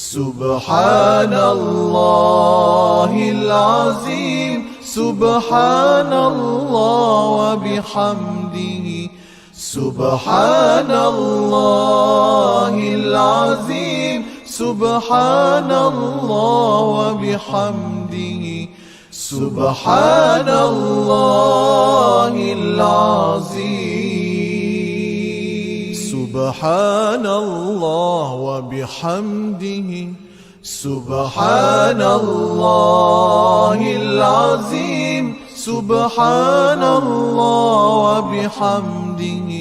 سبحان الله العظيم سبحان الله وبحمده سبحان الله العظيم سبحان الله وبحمده سبحان الله العظيم سبحان الله وبحمده سبحان الله العظيم سبحان الله وبحمده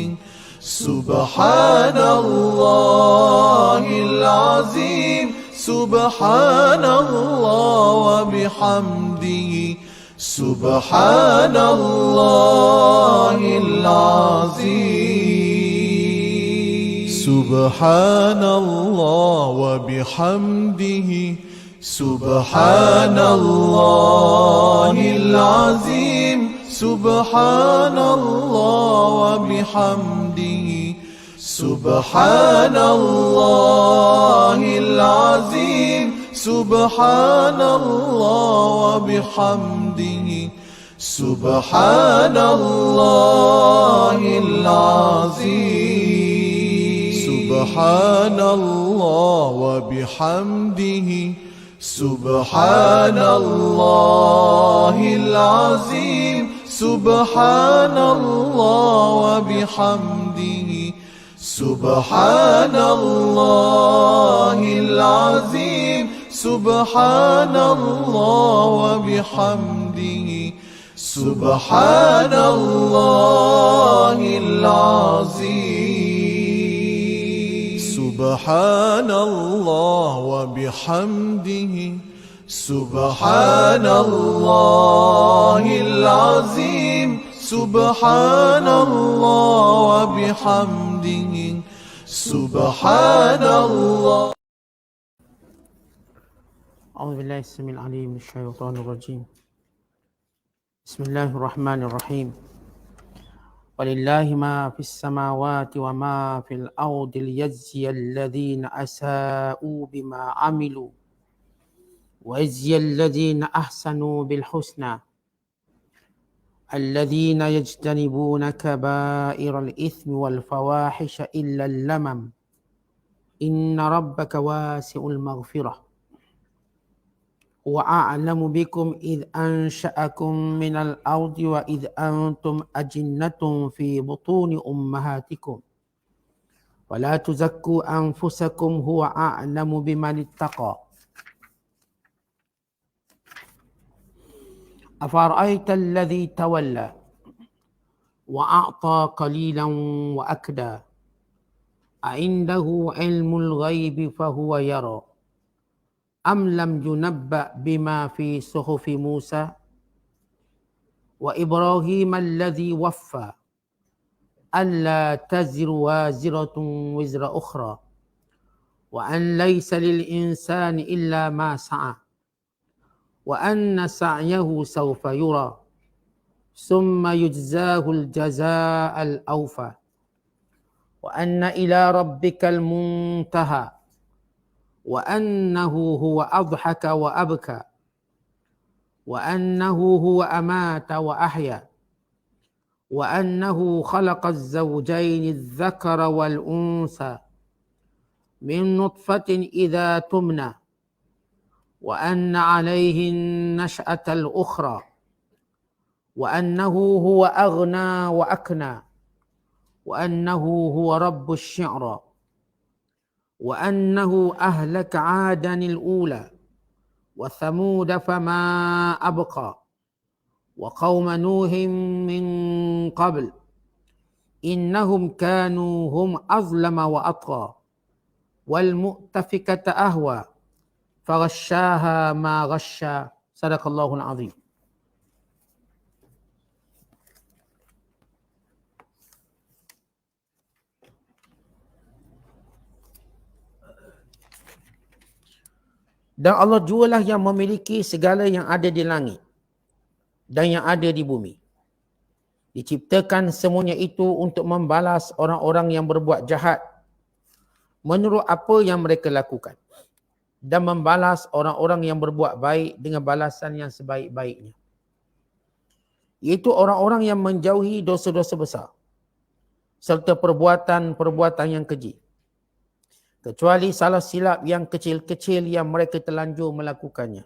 سبحان الله العظيم سبحان الله وبحمده سبحان الله العظيم سبحان الله وبحمده سبحان الله العظيم سبحان الله وبحمده سبحان الله العظيم سبحان الله وبحمده سبحان الله العظيم سبحان الله وبحمده سبحان الله العظيم سبحان الله وبحمده سبحان الله العظيم سبحان الله وبحمده سبحان الله العظيم سبحان الله وبحمده سبحان الله العظيم سبحان الله وبحمده سبحان الله. أعوذ بالله السميع العليم من الشيطان الرجيم. بسم الله الرحمن الرحيم. ولله ما في السماوات وما في الأرض ليجزي الذين أساءوا بما عملوا ويجزي الذين أحسنوا بالحسنى الذين يجتنبون كبائر الإثم والفواحش إلا اللمم إن ربك واسع المغفرة هو أعلم بكم إذ أنشأكم من الأرض وإذ أنتم أجنة في بطون أمهاتكم ولا تزكوا أنفسكم هو أعلم بمن اتقى أفرأيت الذي تولى وأعطى قليلا وأكدى أعنده علم الغيب فهو يرى أم لم ينبأ بما في صحف موسى وإبراهيم الذي وفى ألا تزر وازرة وزر أخرى وأن ليس للإنسان إلا ما سعى وأن سعيه سوف يرى ثم يجزاه الجزاء الأوفى وأن إلى ربك المنتهى وأنه هو أضحك وأبكى وأنه هو أمات وأحيا وأنه خلق الزوجين الذكر والأنثى من نطفة إذا تمنى وأن عليه النشأة الأخرى وأنه هو أغنى وأكنى وأنه هو رب الشعرى وأنه أهلك عادا الأولى وثمود فما أبقى وقوم نوح من قبل إنهم كانوا هم أظلم وأطغى والمؤتفكة أهوى فغشاها ما غشى صدق الله العظيم. Dan Allah jualah yang memiliki segala yang ada di langit dan yang ada di bumi. Diciptakan semuanya itu untuk membalas orang-orang yang berbuat jahat menurut apa yang mereka lakukan. dan membalas orang-orang yang berbuat baik dengan balasan yang sebaik-baiknya. Iaitu orang-orang yang menjauhi dosa-dosa besar serta perbuatan-perbuatan yang keji, kecuali salah silap yang kecil-kecil yang mereka terlanjur melakukannya.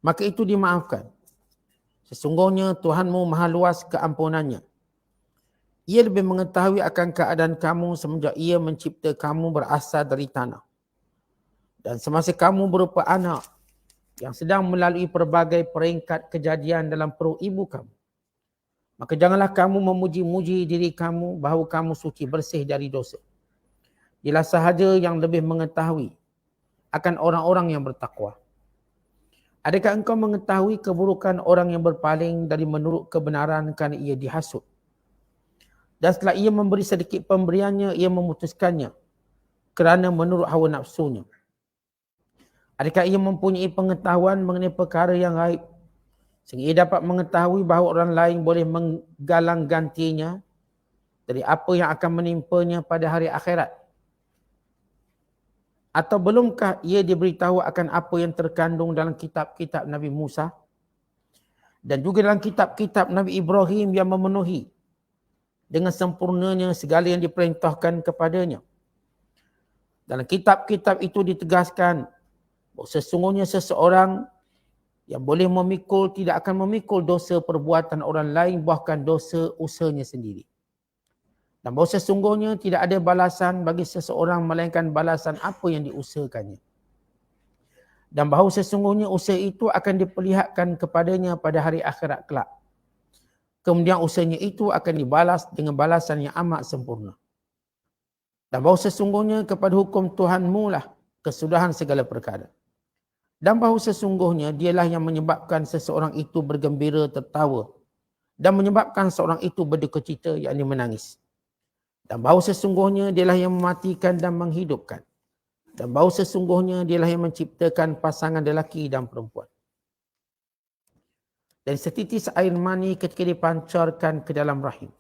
Maka itu dimaafkan. Sesungguhnya Tuhanmu maha luas keampunannya. Ia lebih mengetahui akan keadaan kamu semenjak ia mencipta kamu berasal dari tanah. Dan semasa kamu berupa anak yang sedang melalui pelbagai peringkat kejadian dalam perut ibu kamu. Maka janganlah kamu memuji-muji diri kamu bahawa kamu suci bersih dari dosa. Dialah sahaja yang lebih mengetahui akan orang-orang yang bertakwa. Adakah engkau mengetahui keburukan orang yang berpaling dari menurut kebenaran kerana ia dihasut? Dan setelah ia memberi sedikit pemberiannya, ia memutuskannya kerana menurut hawa nafsunya. Adakah ia mempunyai pengetahuan mengenai perkara yang gaib sehingga ia dapat mengetahui bahawa orang lain boleh menggalang gantinya dari apa yang akan menimpanya pada hari akhirat? Atau belumkah ia diberitahu akan apa yang terkandung dalam kitab-kitab Nabi Musa dan juga dalam kitab-kitab Nabi Ibrahim yang memenuhi dengan sempurnanya segala yang diperintahkan kepadanya? Dalam kitab-kitab itu ditegaskan bahawa sesungguhnya seseorang yang boleh memikul tidak akan memikul dosa perbuatan orang lain, bahkan dosa usahanya sendiri. Dan bahawa sesungguhnya tidak ada balasan bagi seseorang melainkan balasan apa yang diusahakannya. Dan bahawa sesungguhnya usaha itu akan diperlihatkan kepadanya pada hari akhirat kelak. Kemudian usahanya itu akan dibalas dengan balasan yang amat sempurna. Dan bahawa sesungguhnya kepada hukum Tuhanmu lah kesudahan segala perkara. Dan bahawa sesungguhnya dialah yang menyebabkan seseorang itu bergembira tertawa dan menyebabkan seorang itu berduka cita, yakni menangis. Dan bahawa sesungguhnya dialah yang mematikan dan menghidupkan. Dan bahawa sesungguhnya dialah yang menciptakan pasangan lelaki dan perempuan. Dan setitis air mani ketika dipancarkan ke dalam rahim.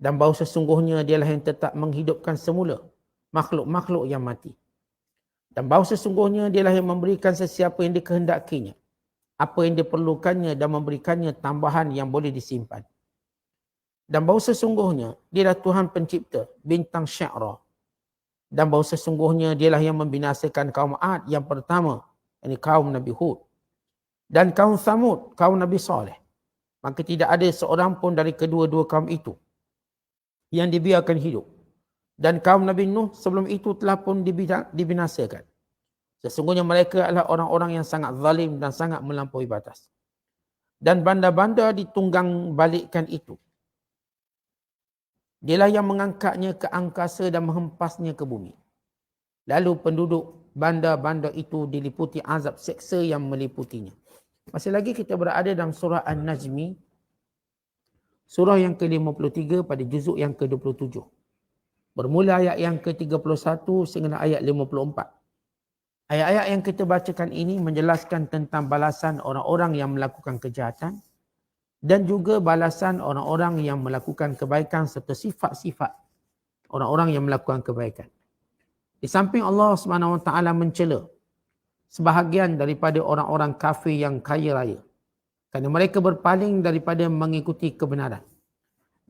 Dan bahawa sesungguhnya dialah yang tetap menghidupkan semula makhluk-makhluk yang mati. Dan bahawa sesungguhnya dialah yang memberikan sesiapa yang dikehendakinya apa yang diperlukannya dan memberikannya tambahan yang boleh disimpan. Dan bahawa sesungguhnya dialah Tuhan pencipta bintang Sya'ra. Dan bahawa sesungguhnya dialah yang membinasakan kaum Ad yang pertama, yakni kaum Nabi Hud. Dan kaum Thamud, kaum Nabi Saleh. Maka tidak ada seorang pun dari kedua-dua kaum itu yang dibiarkan hidup. Dan kaum Nabi Nuh sebelum itu telah pun dibinasakan. Sesungguhnya mereka adalah orang-orang yang sangat zalim dan sangat melampaui batas. Dan banda-banda ditunggang balikkan itu, dialah yang mengangkatnya ke angkasa dan menghempasnya ke bumi. Lalu penduduk banda-banda itu diliputi azab seksa yang meliputinya. Masih lagi kita berada dalam surah An-Najmi, surah yang ke-53 pada juzuk yang ke-27. Bermula ayat yang ke-31 sehingga ayat 54. Ayat-ayat yang kita bacakan ini menjelaskan tentang balasan orang-orang yang melakukan kejahatan dan juga balasan orang-orang yang melakukan kebaikan serta sifat-sifat orang-orang yang melakukan kebaikan. Di samping Allah SWT mencela sebahagian daripada orang-orang kafir yang kaya raya kerana mereka berpaling daripada mengikuti kebenaran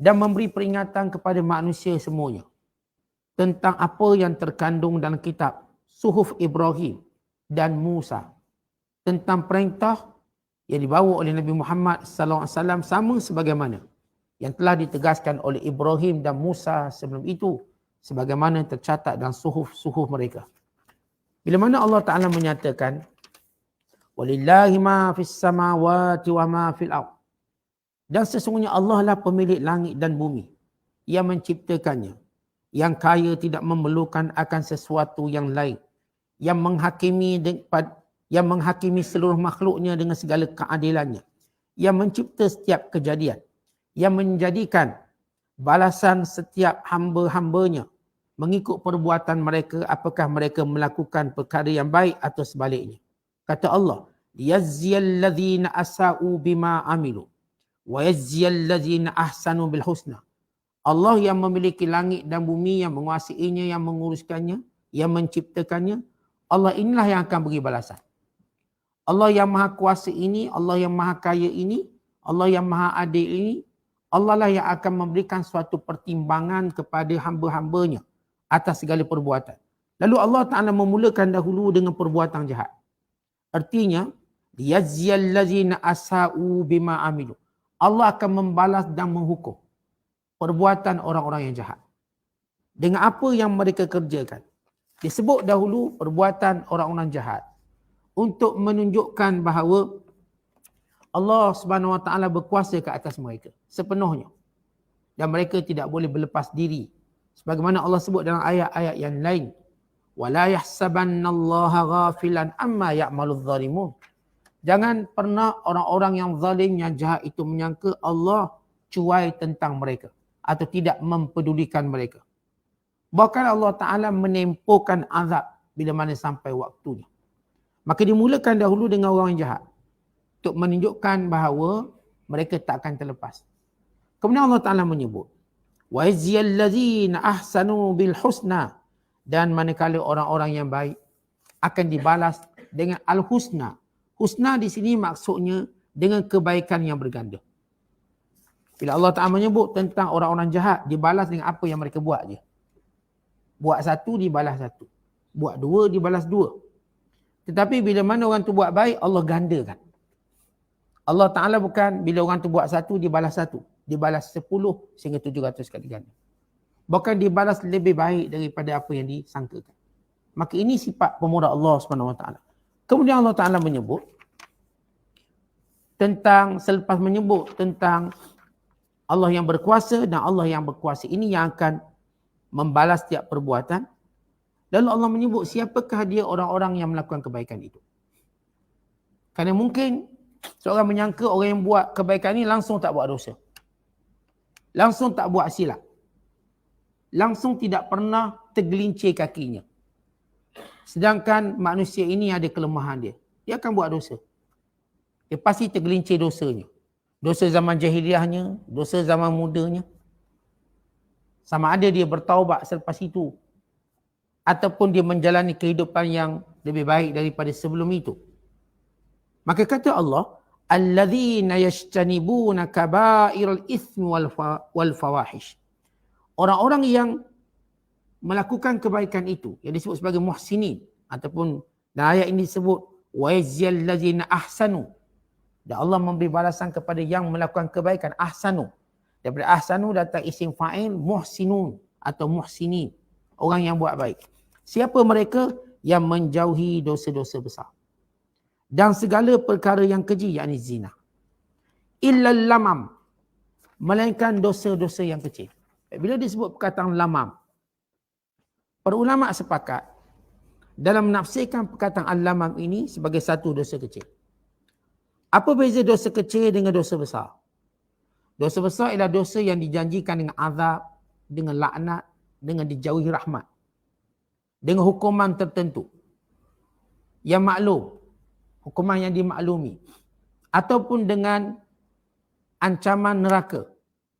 dan memberi peringatan kepada manusia semuanya tentang apa yang terkandung dalam kitab Suhuf Ibrahim dan Musa, tentang perintah yang dibawa oleh Nabi Muhammad SAW sama sebagaimana yang telah ditegaskan oleh Ibrahim dan Musa sebelum itu, sebagaimana tercatat dalam suhuf-suhuf mereka. Bila mana Allah Ta'ala menyatakan walillahi ma fis samawati wa ma fil ardh, dan sesungguhnya Allah lah pemilik langit dan bumi yang menciptakannya, yang kaya tidak memerlukan akan sesuatu yang lain, yang menghakimi seluruh makhluknya dengan segala keadilannya, yang mencipta setiap kejadian, yang menjadikan balasan setiap hamba-hambanya mengikut perbuatan mereka, apakah mereka melakukan perkara yang baik atau sebaliknya. Kata Allah, liyajziyal ladzina asa'u bima amilu wa yajziyal ladzina ahsanu bil husna. Allah yang memiliki langit dan bumi, yang menguasainya, yang menguruskannya, yang menciptakannya. Allah inilah yang akan beri balasan. Allah yang maha kuasa ini, Allah yang maha kaya ini, Allah yang maha adil ini, Allah lah yang akan memberikan suatu pertimbangan kepada hamba-hambanya atas segala perbuatan. Lalu Allah Ta'ala memulakan dahulu dengan perbuatan jahat. Artinya, liyajziyal ladzina asa'u bima amilu. Allah akan membalas dan menghukum perbuatan orang-orang yang jahat. Dengan apa yang mereka kerjakan. Disebut dahulu perbuatan orang-orang jahat untuk menunjukkan bahawa Allah Subhanahu Wa Taala berkuasa ke atas mereka sepenuhnya. Dan mereka tidak boleh berlepas diri. Sebagaimana Allah sebut dalam ayat-ayat yang lain. وَلَا يَحْسَبَنَّ اللَّهَ غَافِلًا أَمَّا يَعْمَلُ الظَّالِمُونَ. Jangan pernah orang-orang yang zalim, yang jahat itu menyangka Allah cuai tentang mereka atau tidak mempedulikan mereka. Bahkan Allah Ta'ala menempohkan azab bila mana sampai waktunya. Maka dimulakan dahulu dengan orang yang jahat untuk menunjukkan bahawa mereka tak akan terlepas. Kemudian Allah Ta'ala menyebut وَيَجْزِيَ الَّذِينَ أَحْسَنُوا بِالْحُسْنَى. Dan manakala orang-orang yang baik akan dibalas dengan al-husna. Husna di sini maksudnya dengan kebaikan yang berganda. Bila Allah Ta'ala menyebut tentang orang-orang jahat, dibalas dengan apa yang mereka buat je. Buat satu, dibalas satu. Buat dua, dibalas dua. Tetapi bila mana orang tu buat baik, Allah gandakan. Allah Ta'ala bukan bila orang tu buat satu, dibalas satu. Dibalas 10 sehingga 700 kali ganda. Bahkan dibalas lebih baik daripada apa yang disangkakan. Maka ini sifat pemurah Allah SWT. Kemudian Allah Ta'ala menyebut tentang, selepas menyebut tentang Allah yang berkuasa dan Allah yang berkuasa ini yang akan membalas tiap perbuatan. Lalu Allah menyebut siapakah dia orang-orang yang melakukan kebaikan itu. Kerana mungkin seorang menyangka orang yang buat kebaikan ini langsung tak buat dosa. Langsung tak buat silap. Langsung tidak pernah tergelincir kakinya. Sedangkan manusia ini ada kelemahan dia. Dia akan buat dosa. Dia pasti tergelincir dosanya. Dosa zaman jahiliahnya, dosa zaman mudanya. Sama ada dia bertaubat selepas itu. Ataupun dia menjalani kehidupan yang lebih baik daripada sebelum itu. Maka kata Allah, alladzina yajtanibuna kaba'iral itsmi wal fawahish. Orang-orang yang melakukan kebaikan itu yang disebut sebagai muhsinin ataupun dalam ayat ini disebut wa yajziyal ladzina ahsanu. Dan Allah memberi balasan kepada yang melakukan kebaikan ahsanu. Daripada ahsanu datang isim fa'il muhsinun atau muhsinin. Orang yang buat baik. Siapa mereka? Yang menjauhi dosa-dosa besar. Dan segala perkara yang keji, yakni zina. Illal lamam. Melainkan dosa-dosa yang kecil. Bila disebut perkataan lamam, para ulama sepakat dalam menafsirkan perkataan al-lamam ini sebagai satu dosa kecil. Apa beza dosa kecil dengan dosa besar? Dosa besar ialah dosa yang dijanjikan dengan azab, dengan laknat, dengan dijauhi rahmat. Dengan hukuman tertentu. Yang maklum. Hukuman yang dimaklumi. Ataupun dengan ancaman neraka.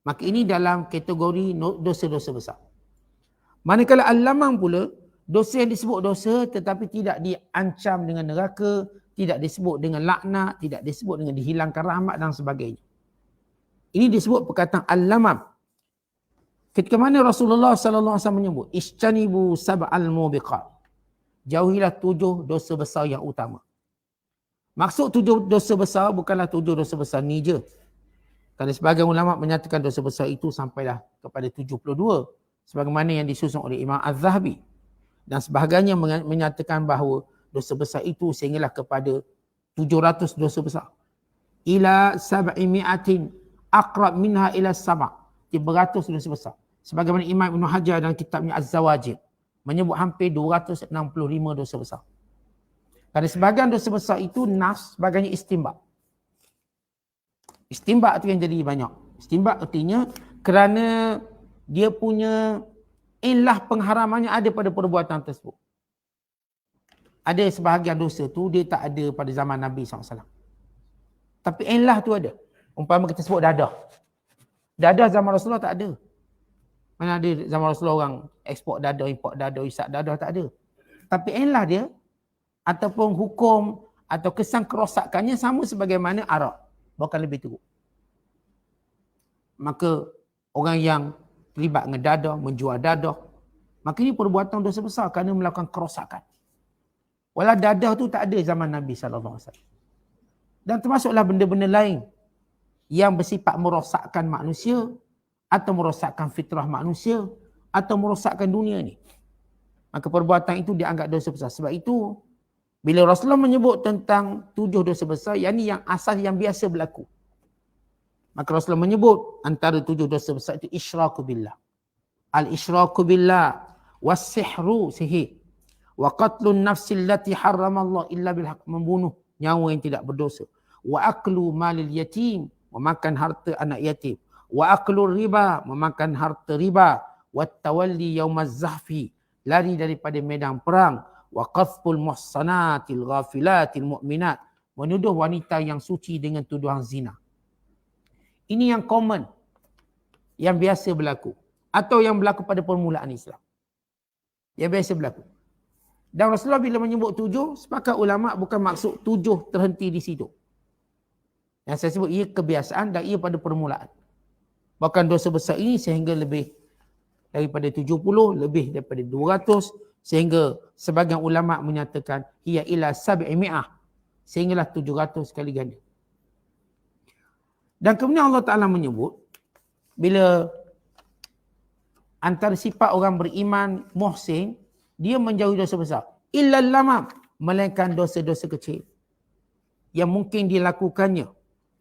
Maka ini dalam kategori dosa-dosa besar. Manakala al-lamam pula, dosa yang disebut dosa tetapi tidak diancam dengan neraka, tidak disebut dengan laknat, tidak disebut dengan dihilangkan rahmat dan sebagainya. Ini disebut perkataan al-lamam. Ketika mana Rasulullah sallallahu alaihi wasallam menyebut istanibu sab'al mubiqat. Jauhilah 7 dosa besar yang utama. Maksud 7 dosa besar bukanlah 7 dosa besar ni je. Kerana sebagian ulama menyatakan dosa besar itu sampailah kepada 72. Sebagaimana yang disusun oleh Imam Az-Zahabi. Dan sebahagiannya menyatakan bahawa dosa besar itu sehinggalah kepada 700 dosa besar. Ila sab'imi'atin aqrab minha ila sab'. 300 dosa besar. Sebagaimana Imam Ibn Hajar dalam kitabnya Az-Zawajir menyebut hampir 265 dosa besar. Kerana sebahagian dosa besar itu nas, sebahagiannya istinbat. Istinbat tu yang jadi banyak. Istinbat artinya kerana dia punya ilah pengharamannya ada pada perbuatan tersebut. Ada sebahagian dosa tu dia tak ada pada zaman Nabi SAW. Tapi ilah tu ada. Umpama kita sebut dadah. Dadah zaman Rasulullah tak ada. Mana ada zaman Rasulullah orang ekspor dadah, import dadah, isap dadah, tak ada. Tapi ilah dia ataupun hukum atau kesan kerosakannya sama sebagaimana arak, bahkan lebih teruk. Maka orang yang terlibat dengan dadah, menjual dadah, maka ini perbuatan dosa besar kerana melakukan kerosakan. Walau dadah tu tak ada zaman Nabi SAW. Dan termasuklah benda-benda lain yang bersifat merosakkan manusia atau merosakkan fitrah manusia atau merosakkan dunia ni. Maka perbuatan itu dianggap dosa besar. Sebab itu, bila Rasulullah menyebut tentang 7 dosa besar, yang ni yang asal yang biasa berlaku. Maka Rasulullah menyebut antara 7 dosa besar itu isyraku billah. Al-isyraku billah was-sihru, sihir. Wa qatlun nafsil lati harramallah illa bilhaq, membunuh nyawa yang tidak berdosa. Wa aklu malil yatim, memakan harta anak yatim. Wa aklu riba, memakan harta riba. Wa tawalli yaumaz zahfi, lari daripada medan perang. Wa qadhful muhsanatil ghafilatil mu'minat, menuduh wanita yang suci dengan tuduhan zina. Ini yang common, yang biasa berlaku, atau yang berlaku pada permulaan Islam. Yang biasa berlaku. Dan Rasulullah bila menyebut 7, sepakat ulama bukan maksud 7 terhenti di situ. Yang saya sebut ia kebiasaan dan ia pada permulaan. Bahkan dosa besar ini sehingga lebih daripada 70, lebih daripada 200, sehingga sebagian ulama menyatakan ia ila 700, sehinggalah 700 kali ganda. Dan kemudian Allah Ta'ala menyebut, bila antara sifat orang beriman muhsin, dia menjauhi dosa besar. Illal lamam, melainkan dosa-dosa kecil yang mungkin dilakukannya.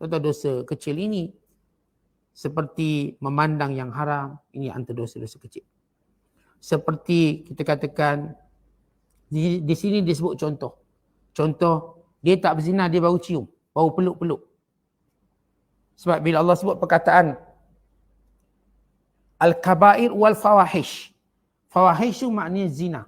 Contoh dosa kecil ini seperti memandang yang haram, ini antara dosa-dosa kecil. Seperti kita katakan di sini disebut contoh. Contoh, dia tak berzina, dia baru cium, baru peluk-peluk. Sebab bila Allah sebut perkataan al-kabair wal fawahish. Fawahish itu maknanya zina.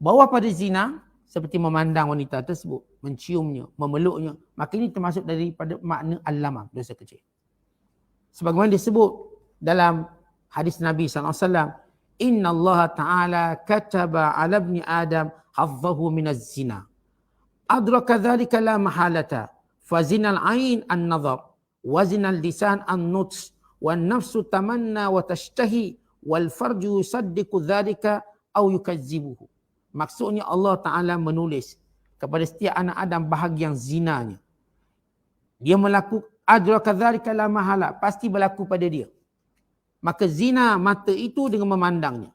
Bawah pada zina, seperti memandang wanita tersebut, menciumnya, memeluknya, maka ini termasuk daripada makna al-lamam, dosa kecil. Sebagaimana disebut dalam hadis Nabi SAW, Inna Allah Ta'ala kataba ala ibni Adam hadzahu minaz zina. Adraka dhalika la mahalata. Fazinal ain an-nazar. Wazinal lisan an-nuts. Wan nafsu tamanna wa tashtahi. Wal farju yusaddiqu dhalika au yukazzibuhu. Maksudnya Allah Ta'ala menulis kepada setiap anak Adam bahagian zinanya. Dia melakukan adraka dhalika la mahala, pasti berlaku pada dia. Maka zina mata itu dengan memandangnya.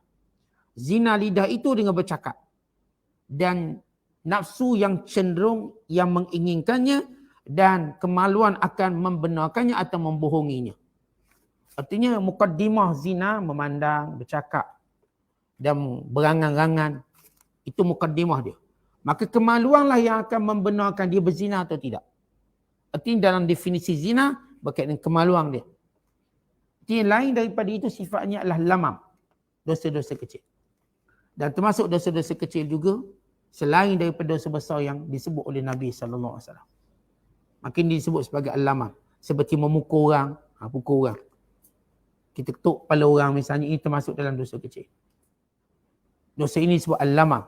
Zina lidah itu dengan bercakap. Dan nafsu yang cenderung yang menginginkannya dan kemaluan akan membenarkannya atau membohonginya. Artinya mukaddimah zina memandang, bercakap dan berangan-angan. Itu mukaddimah dia. Maka kemaluanlah yang akan membenarkan dia berzina atau tidak. Artinya dalam definisi zina berkaitan dengan kemaluan dia. Artinya lain daripada itu sifatnya adalah lamam. Dosa-dosa kecil. Dan termasuk dosa-dosa kecil juga selain daripada dosa besar yang disebut oleh Nabi SAW. Makin disebut sebagai al-lamam. Seperti memukul orang, pukul orang. Kita ketuk kepala orang misalnya, ini termasuk dalam dosa kecil. Dosa ini disebut al-lamam.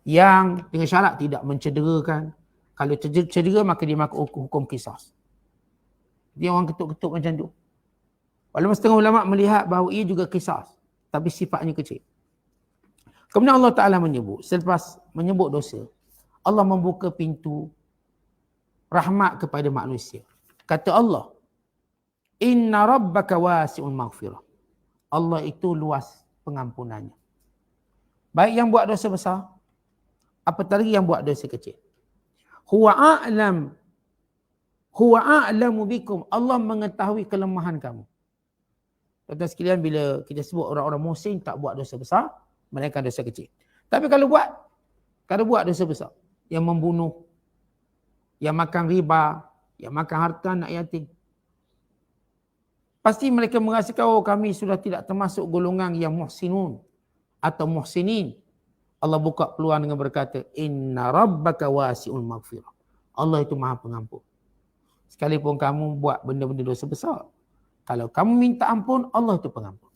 Yang dengan syarat tidak mencederakan. Kalau cedera maka dia makan hukum kisas. Dia orang ketuk-ketuk macam tu. Walaupun setengah ulama melihat bahawa ia juga kisas. Tapi sifatnya kecil. Kemudian Allah Ta'ala menyebut, selepas menyebut dosa, Allah membuka pintu rahmat kepada manusia. Kata Allah, Inna rabbaka wasi'un maghfirah. Allah itu luas pengampunannya. Baik yang buat dosa besar, apatah lagi yang buat dosa kecil. Huwa a'lamu bikum. Allah mengetahui kelemahan kamu. Tuan-tuan sekalian, bila kita sebut orang-orang muhsin tak buat dosa besar, mereka dosa kecil. Tapi kalau buat dosa besar, yang membunuh, yang makan riba, yang makan harta anak yatim, pasti mereka merasakan, oh kami sudah tidak termasuk golongan yang muhsinun atau muhsinin. Allah buka peluang dengan berkata, Inna rabbaka wasi'ul maghfirah. Allah itu maha pengampun. Sekalipun kamu buat benda-benda dosa besar, kalau kamu minta ampun, Allah itu pengampun.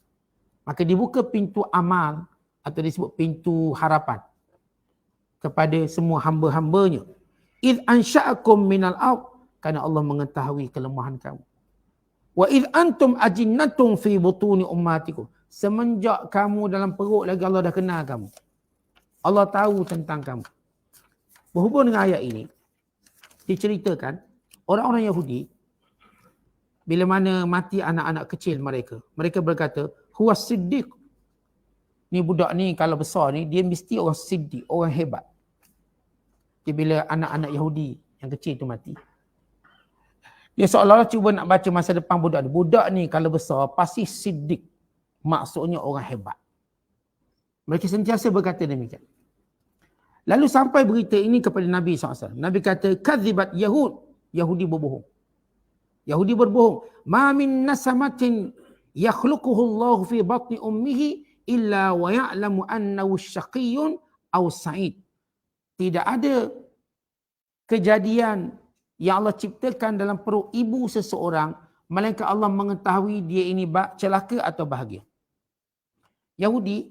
Maka dibuka pintu amal atau disebut pintu harapan. kepada semua hamba-hambanya. Id ansha'akum minal ard, kerana Allah mengetahui kelemahan kamu. Wa id antum ajinnatun fi butuni ummatikum, semenjak kamu dalam perut lagi Allah dah kenal kamu. Allah tahu tentang kamu. Berhubung dengan ayat ini, diceritakan orang-orang Yahudi bila mana mati anak-anak kecil mereka, mereka berkata, huwa siddiq. Ni budak ni kalau besar ni, dia mesti orang siddiq, orang hebat. Jadi bila anak-anak Yahudi yang kecil tu mati, dia seolah-olah cuba nak baca masa depan budak ni. Budak ni kalau besar pasti siddiq. Maksudnya orang hebat. Mereka sentiasa berkata demikian. Lalu sampai berita ini kepada Nabi SAW. Nabi kata, kadzibat Yahud. Yahudi berbohong. Yahudi berbohong. Ma min nasamatin yakhluquhu Allah fi batni ummihi illa wa ya'lamu annahu syaqiyyun aw sa'id. Tidak ada kejadian yang Allah ciptakan dalam perut ibu seseorang, melainkan Allah mengetahui dia ini celaka atau bahagia. Yahudi,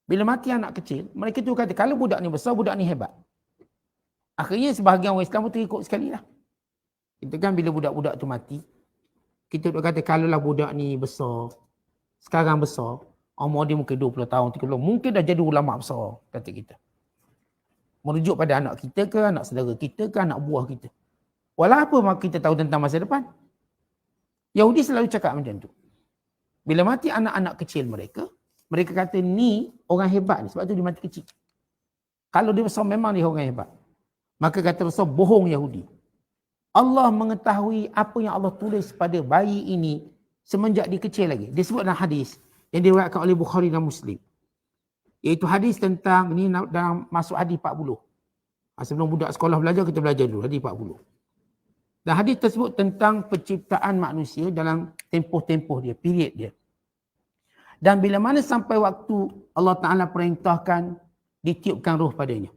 bila mati anak kecil, mereka tu kata, kalau budak ni besar, budak ni hebat. Akhirnya sebahagian orang Islam pun terikut sekali lah. Kita kan bila budak-budak tu mati, kita tu kata, kalaulah budak ni besar, sekarang besar, umur dia mungkin 20 tahun, 30 tahun, mungkin dah jadi ulama besar, kata kita. Merujuk pada anak kita ke, anak saudara kita ke, anak buah kita. Walau apa kita tahu tentang masa depan. Yahudi selalu cakap macam tu. Bila mati anak-anak kecil mereka, mereka kata ni orang hebat ni, sebab tu dia mati kecil. Kalau dia besar memang dia orang hebat. Maka kata Rasul, bohong Yahudi. Allah mengetahui apa yang Allah tulis pada bayi ini semenjak dia kecil lagi. Dia sebut dalam hadis yang diriwayatkan oleh Bukhari dan Muslim. Iaitu hadis tentang, ni dalam masuk hadis 40. Sebelum budak sekolah belajar, kita belajar dulu hadis 40. Dan hadis tersebut tentang penciptaan manusia dalam tempoh-tempoh dia, period dia. Dan bila mana sampai waktu Allah Ta'ala perintahkan ditiupkan roh padanya.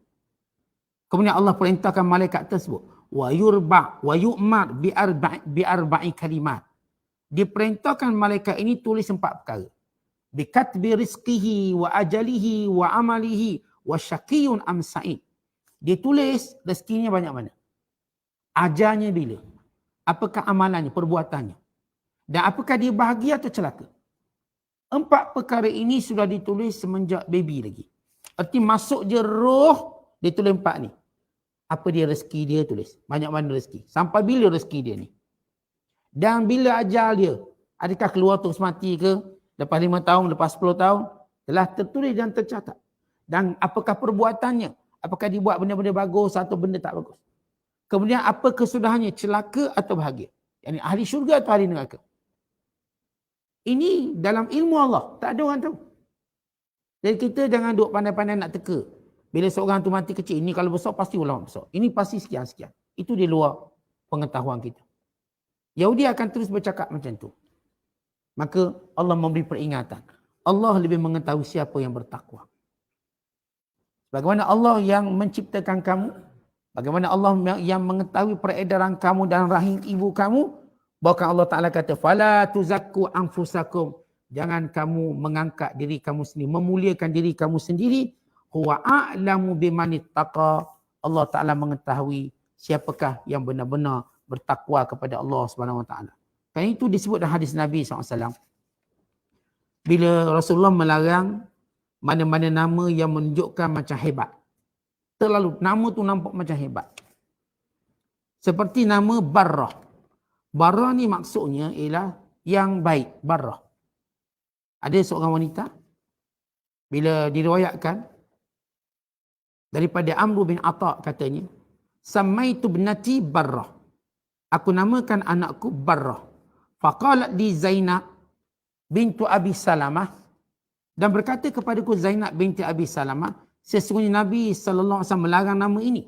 Kemudian Allah perintahkan malaikat tersebut. Wa yurba' wa yu'mar bi arba'i kalimat. Diperintahkan malaikat ini tulis 4 perkara. Bi katbi rizqihi wa ajalihi wa amalihi wa syaqiyun am sa'id. Dia tulis rezekinya banyak mana. Ajalnya bila. Apakah amalannya, perbuatannya. Dan apakah dia bahagia atau celaka. 4 perkara ini sudah ditulis semenjak baby lagi. Arti masuk je roh, dia tulis 4 ni. Apa dia rezeki dia tulis. Banyak mana rezeki. Sampai bila rezeki dia ni. Dan bila ajal dia. Adakah keluar terus mati ke? Lepas 5 tahun, lepas 10 tahun. Telah tertulis dan tercatat. Dan apakah perbuatannya. Apakah dia buat benda-benda bagus atau benda tak bagus. Kemudian apa kesudahannya. Celaka atau bahagia. Yang ahli syurga atau ahli neraka. Ini dalam ilmu Allah. Tak ada orang tahu. Jadi kita jangan duk pandai-pandai nak teka. Bila seorang tu mati kecil, ini kalau besar pasti ulama besar. Ini pasti sekian-sekian. Itu di luar pengetahuan kita. Yahudi akan terus bercakap macam tu. Maka Allah memberi peringatan. Allah lebih mengetahui siapa yang bertakwa. Bagaimana Allah yang menciptakan kamu. Bagaimana Allah yang mengetahui peredaran kamu dalam rahim ibu kamu. Bahkan Allah Ta'ala kata, fala tuzakku anfusakum. Jangan kamu mengangkat diri kamu sendiri, memuliakan diri kamu sendiri. Huwa a'lamu bimanittaqa. Allah Ta'ala mengetahui siapakah yang benar-benar bertakwa kepada Allah Subhanahu Wa Ta'ala. Kan itu disebut dalam hadis Nabi SAW. Bila Rasulullah melarang mana-mana nama yang menunjukkan macam hebat. Terlalu, nama tu nampak macam hebat. Seperti nama Barrah. Barrah ni maksudnya ialah yang baik, Barrah. Ada seorang wanita, bila diriwayatkan, daripada Amr bin Atha katanya, Sammaitu ibnati Barrah. Aku namakan anakku Barrah. Faqalat di Zainab bintu Abi Salamah. Dan berkata kepadaku Zainab binti Abi Salamah, sesungguhnya Nabi SAW melarang nama ini.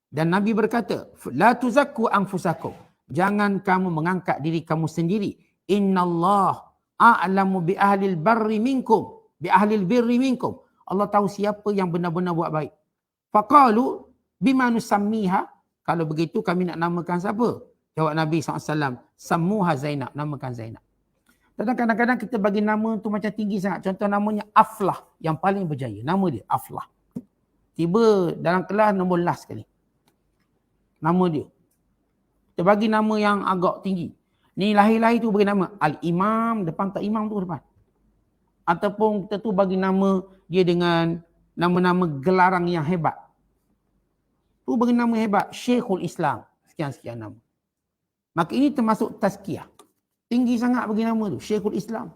Dan Nabi berkata, La tuzakku anfusakum. Jangan kamu mengangkat diri kamu sendiri. Innallah a'lamu bi ahlil barri minkum. Bi ahlil birri minkum. Allah tahu siapa yang benar-benar buat baik. Faqalu bima nusammiha. Kalau begitu kami nak namakan siapa? Jawab Nabi SAW. Sammuha Zainab. Namakan Zainab. Dan kadang-kadang kita bagi nama tu macam tinggi sangat. Contoh namanya Aflah. Yang paling berjaya. Nama dia Aflah. Tiba dalam kelas nombor last sekali. Nama dia. Kita bagi nama yang agak tinggi. Ni lahir-lahir tu bagi nama Al-Imam, depan tak imam tu depan. Ataupun kita tu bagi nama dia dengan nama-nama gelaran yang hebat. Tu bagi nama hebat, Syekhul Islam. Sekian-sekian nama. Maka ini termasuk tazkiyah. Tinggi sangat bagi nama tu, Syekhul Islam.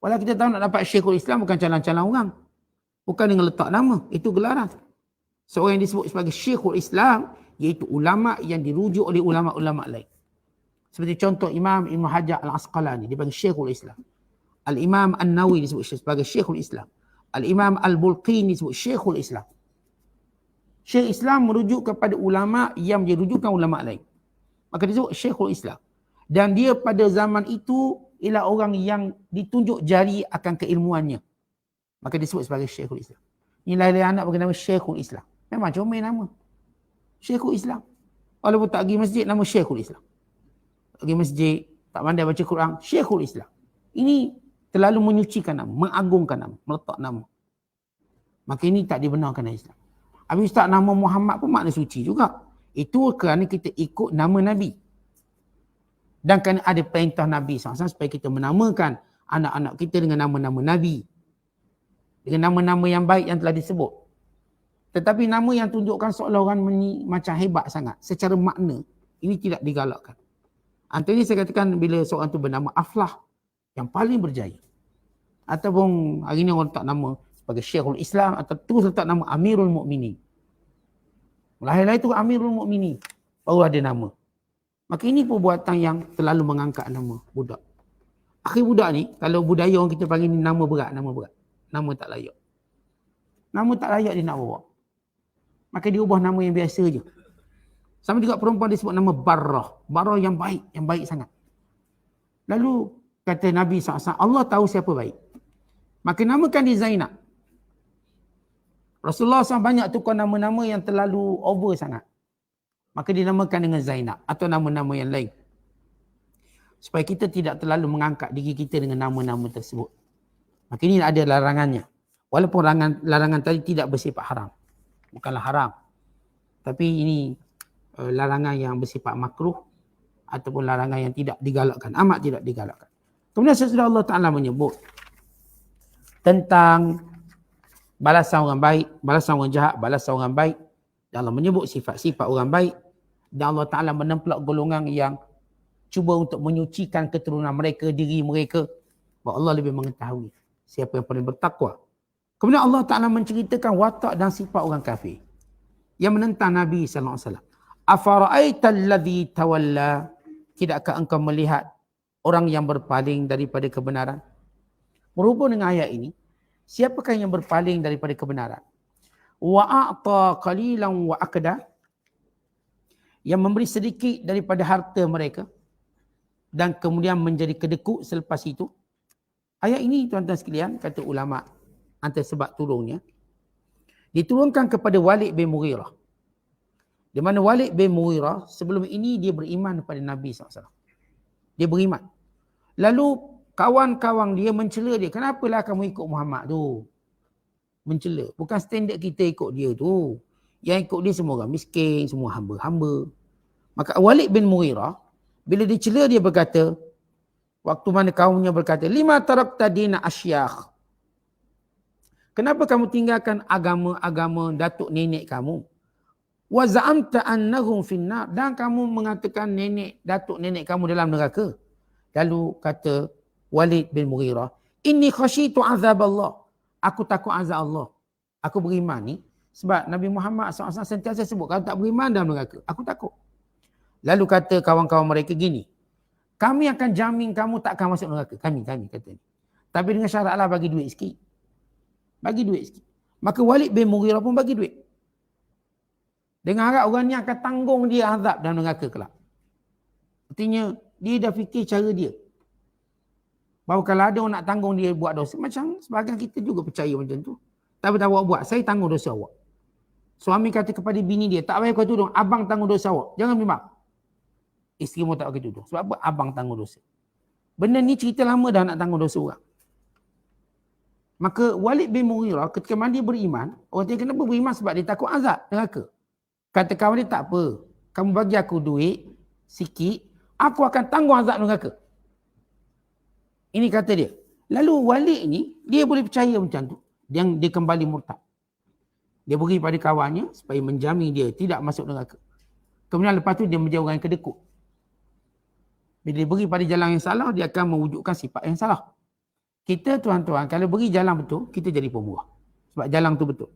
Walau kita tahu nak dapat Syekhul Islam bukan calon-calon orang. Bukan dengan letak nama, itu gelaran. Seorang yang disebut sebagai Syekhul Islam, iaitu ulama yang dirujuk oleh ulama-ulama lain. Seperti contoh Imam Ibn Hajar Al-Asqalani, dia panggil Syekhul Islam. Al-Imam An-Nawawi disebut sebagai Syekhul Islam. Al-Imam Al-Bulqini disebut Syekhul Islam. Syekh Islam merujuk kepada ulama yang dirujukan ulama lain. Maka disebut Syekhul Islam. Dan dia pada zaman itu ialah orang yang ditunjuk jari akan keilmuannya. Maka disebut sebagai Syekhul Islam. Nilai anak bagi nama Syekhul Islam. Memang comel nama. Syekhul Islam. Walaupun tak pergi masjid, nama Syekhul Islam. Tak pergi masjid, tak pandai baca Quran, Syekhul Islam. Ini terlalu menyucikan nama, mengagungkan nama, meletak nama. Maka ini tak dibenarkan dalam Islam. Habis Ustaz, nama Muhammad pun makna suci juga. Itu kerana kita ikut nama Nabi. Dan kerana ada perintah Nabi SAW supaya kita menamakan anak-anak kita dengan nama-nama Nabi. Dengan nama-nama yang baik yang telah disebut. Tetapi nama yang tunjukkan seolah orang macam hebat sangat. Secara makna, ini tidak digalakkan. Antaranya saya katakan bila seorang tu bernama Aflah, yang paling berjaya. Ataupun hari ini orang letak nama sebagai Syekhul Islam atau terus letak nama Amirul Mukminin. Lahir-lahir itu Amirul Mukminin. Baru ada nama. Maka ini perbuatan yang terlalu mengangkat nama budak. Akhir budak ni, kalau budaya orang kita panggil ni nama berat, nama berat. Nama tak layak. Nama tak layak dia nak bawa. Maka dia ubah nama yang biasa je. Sama juga perempuan disebut nama Barrah. Barrah yang baik sangat. Lalu kata Nabi SAW, Allah tahu siapa baik. Maka namakan dia Zainab. Rasulullah SAW banyak tukar nama-nama yang terlalu over sangat. Maka dinamakan dengan Zainab atau nama-nama yang lain. Supaya kita tidak terlalu mengangkat diri kita dengan nama-nama tersebut. Maka ini ada larangannya. Walaupun larangan tadi tidak bersifat haram. Bukanlah haram. Tapi ini larangan yang bersifat makruh ataupun larangan yang tidak digalakkan. Amat tidak digalakkan. Kemudian sesudah Allah Ta'ala menyebut tentang balasan orang baik, balasan orang jahat, balasan orang baik. Dan Allah menyebut sifat-sifat orang baik. Dan Allah Ta'ala menemplak golongan yang cuba untuk menyucikan keturunan mereka, diri mereka. Bahawa Allah lebih mengetahui siapa yang paling bertakwa. Kemudian Allah Ta'ala menceritakan watak dan sifat orang kafir yang menentang Nabi SAW. Afara'aita alladhi tawalla, tidakkah engkau melihat orang yang berpaling daripada kebenaran? Berhubung dengan ayat ini, siapakah yang berpaling daripada kebenaran? Wa a'ta qalilan wa akda, yang memberi sedikit daripada harta mereka dan kemudian menjadi kedekut selepas itu. Ayat ini tuan-tuan sekalian, kata ulama antara sebab turunnya, diturunkan kepada Walid bin Mughirah. Di mana Walid bin Mughirah sebelum ini dia beriman kepada Nabi SAW. Dia beriman. Lalu kawan-kawan dia mencela dia. Kenapalah kamu ikut Muhammad tu? Mencela. Bukan standard kita ikut dia tu. Yang ikut dia semua orang miskin, semua hamba-hamba. Maka Walid bin Mughirah, bila dicela dia berkata, waktu mana kaumnya berkata, lima tarakta dina asyakh. Kenapa kamu tinggalkan agama-agama datuk nenek kamu? Wa za'amta annahum finnar, dan kamu mengatakan datuk nenek kamu dalam neraka. Lalu kata Walid bin Mughirah, inni khasyitu azab Allah. Aku takut azab Allah. Aku beriman ni sebab Nabi Muhammad SAW sentiasa sebut, kalau tak beriman dalam neraka, aku takut. Lalu kata kawan-kawan mereka gini, kami akan jamin kamu tak akan masuk neraka. Kami kata ni. Tapi dengan syaratlah bagi duit sikit. Bagi duit sikit. Maka Walid bin Mughirah pun bagi duit. Dengan harap orang ni akan tanggung dia azab dalam neraka kelak. Artinya, dia dah fikir cara dia. Bahawa kalau ada orang nak tanggung dia buat dosa, macam sebahagian kita juga percaya macam tu. Tapi tak buat, saya tanggung dosa awak. Suami kata kepada bini dia, tak payah kau tudung, abang tanggung dosa awak. Jangan bimbang. Isteri mu tak pakai tudung. Sebab apa? Abang tanggung dosa. Benda ni cerita lama dah nak tanggung dosa orang. Maka Walid bin Mughirah ketika mana dia beriman, orang tanya kenapa beriman? Sebab dia takut azab neraka. Kata kawan dia, tak apa. Kamu bagi aku duit sikit, aku akan tanggung azab neraka. Ini kata dia. Lalu Walid ni, dia boleh percaya macam tu. Dia kembali murtad. Dia beri pada kawannya supaya menjamin dia tidak masuk neraka. Kemudian lepas tu dia menjadi orang yang kedekut. Bila dia beri pada jalan yang salah, dia akan mewujudkan sifat yang salah. Kita tuan-tuan, kalau beri jalan betul, kita jadi pemurah. Sebab jalan tu betul.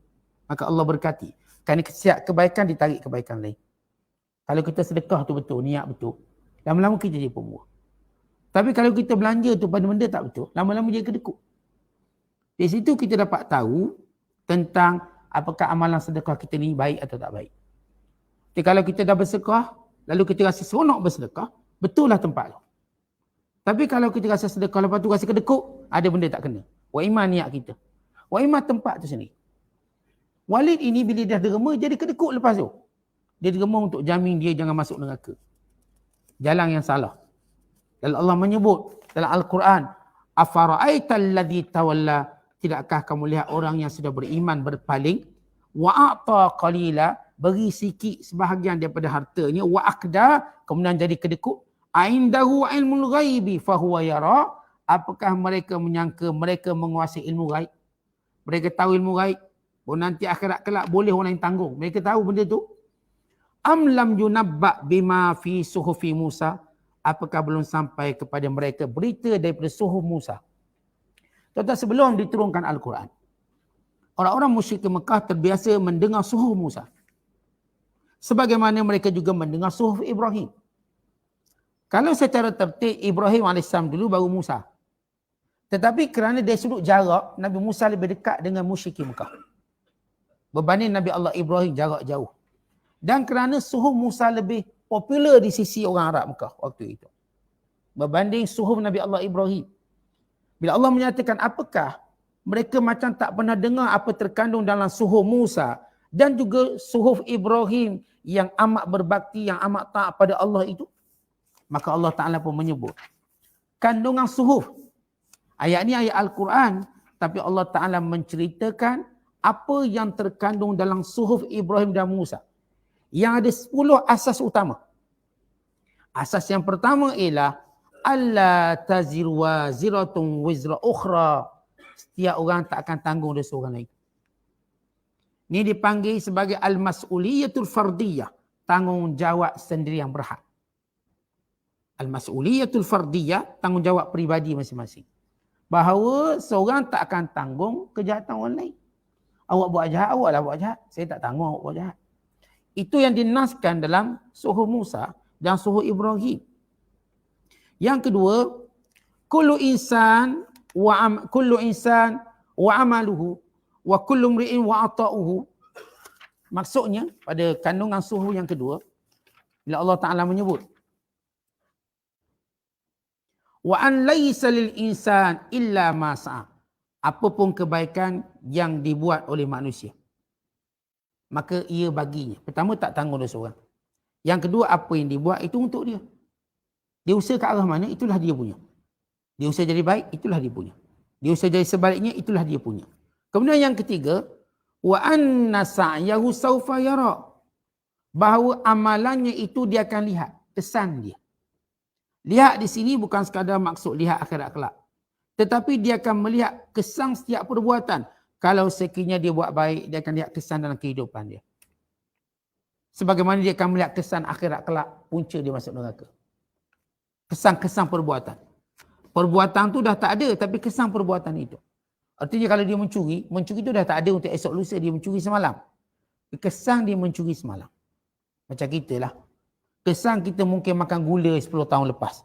Maka Allah berkati. Kerana setiap kebaikan ditarik kebaikan lain. Kalau kita sedekah tu betul, niat betul, lama-lama kita jadi pemurah. Tapi kalau kita belanja tu pada benda tak betul, lama-lama dia kedekut. Di situ kita dapat tahu tentang apakah amalan sedekah kita ni baik atau tak baik. Jadi kalau kita dah bersedekah, lalu kita rasa seronok bersedekah, betul lah tempat tu. Tapi kalau kita rasa sedekah lepas tu rasa kedekut, ada benda tak kena. Wa iman niat kita. Wa iman tempat tu sendiri. Walid ini bila dah derma, jadi kedekut lepas tu. Dia derma untuk jamin dia jangan masuk neraka. Jalan yang salah. Dan Allah menyebut dalam Al-Quran, afara'aital ladzi tawalla, tidakkah kamu lihat orang yang sudah beriman berpaling, wa a'ta qalila, beri sikit sebahagian daripada hartanya, wa akda, kemudian jadi kedekut, aindahu ilmul ghaibi fahuwa yara, apakah mereka menyangka mereka menguasai ilmu ghaib? Mereka tahu ilmu ghaib, nanti akhirat kelak boleh orang lain tanggung. Mereka tahu benda tu. Am lam yunabba bima fi suhufi Musa, apakah belum sampai kepada mereka berita daripada suhuf Musa? Tuan-tuan, sebelum diturunkan Al-Quran, orang-orang musyrik Mekah terbiasa mendengar suhuf Musa. Sebagaimana mereka juga mendengar suhuf Ibrahim. Kalau secara tertib, Ibrahim AS dulu baru Musa. Tetapi kerana dari sudut jarak, Nabi Musa lebih dekat dengan musyrik Mekah berbanding Nabi Allah Ibrahim jarak jauh. Dan kerana suhuf Musa lebih popular di sisi orang Arab Mekah waktu itu berbanding suhuf Nabi Allah Ibrahim. Bila Allah menyatakan apakah mereka macam tak pernah dengar apa terkandung dalam suhuf Musa dan juga suhuf Ibrahim yang amat berbakti, yang amat taat pada Allah itu, maka Allah Ta'ala pun menyebut kandungan suhuf. Ayat ni ayat Al-Quran, tapi Allah Ta'ala menceritakan apa yang terkandung dalam suhuf Ibrahim dan Musa. Yang ada 10 asas utama. Asas yang pertama ialah alla taziru waziratun wizra ukhra. Setiap orang tak akan tanggung dosa orang lain. Ini dipanggil sebagai al-mas'uliyatul fardiyah, tanggungjawab sendiri yang berhak. Al-mas'uliyatul fardiyah, tanggungjawab peribadi masing-masing. Bahawa seorang tak akan tanggung kejahatan orang lain. Awak buat jahat, awaklah buat jahat. Saya tak tanggung awak buat jahat. Itu yang dinaskan dalam suhuf Musa dan suhuf Ibrahim. Yang kedua, kullu insan wa amaluhu wa kullu mri'in wa ata'uhu. Maksudnya pada kandungan suhuf yang kedua, bila Allah Ta'ala menyebut wa an laisa lil insan illa ma sa'a. Apapun kebaikan yang dibuat oleh manusia, maka ia baginya. Pertama, tak tanggung dosa orang. Yang kedua, apa yang dibuat itu untuk dia. Dia usaha ke arah mana, itulah dia punya. Dia usaha jadi baik, itulah dia punya. Dia usaha jadi sebaliknya, itulah dia punya. Kemudian yang ketiga, wa anna sa'yahu sawfa yara. Bahawa amalannya itu dia akan lihat, kesan dia. Lihat di sini bukan sekadar maksud lihat akhirat kelak. Tetapi dia akan melihat kesan setiap perbuatan. Kalau sekiranya dia buat baik, dia akan lihat kesan dalam kehidupan dia. Sebagaimana dia akan melihat kesan akhirat kelak, punca dia masuk neraka. Kesan-kesan perbuatan. Perbuatan tu dah tak ada, tapi kesan perbuatan itu. Artinya kalau dia mencuri itu dah tak ada untuk esok lusa dia mencuri semalam. Kesan dia mencuri semalam. Macam kita lah. Kesan kita mungkin makan gula 10 tahun lepas.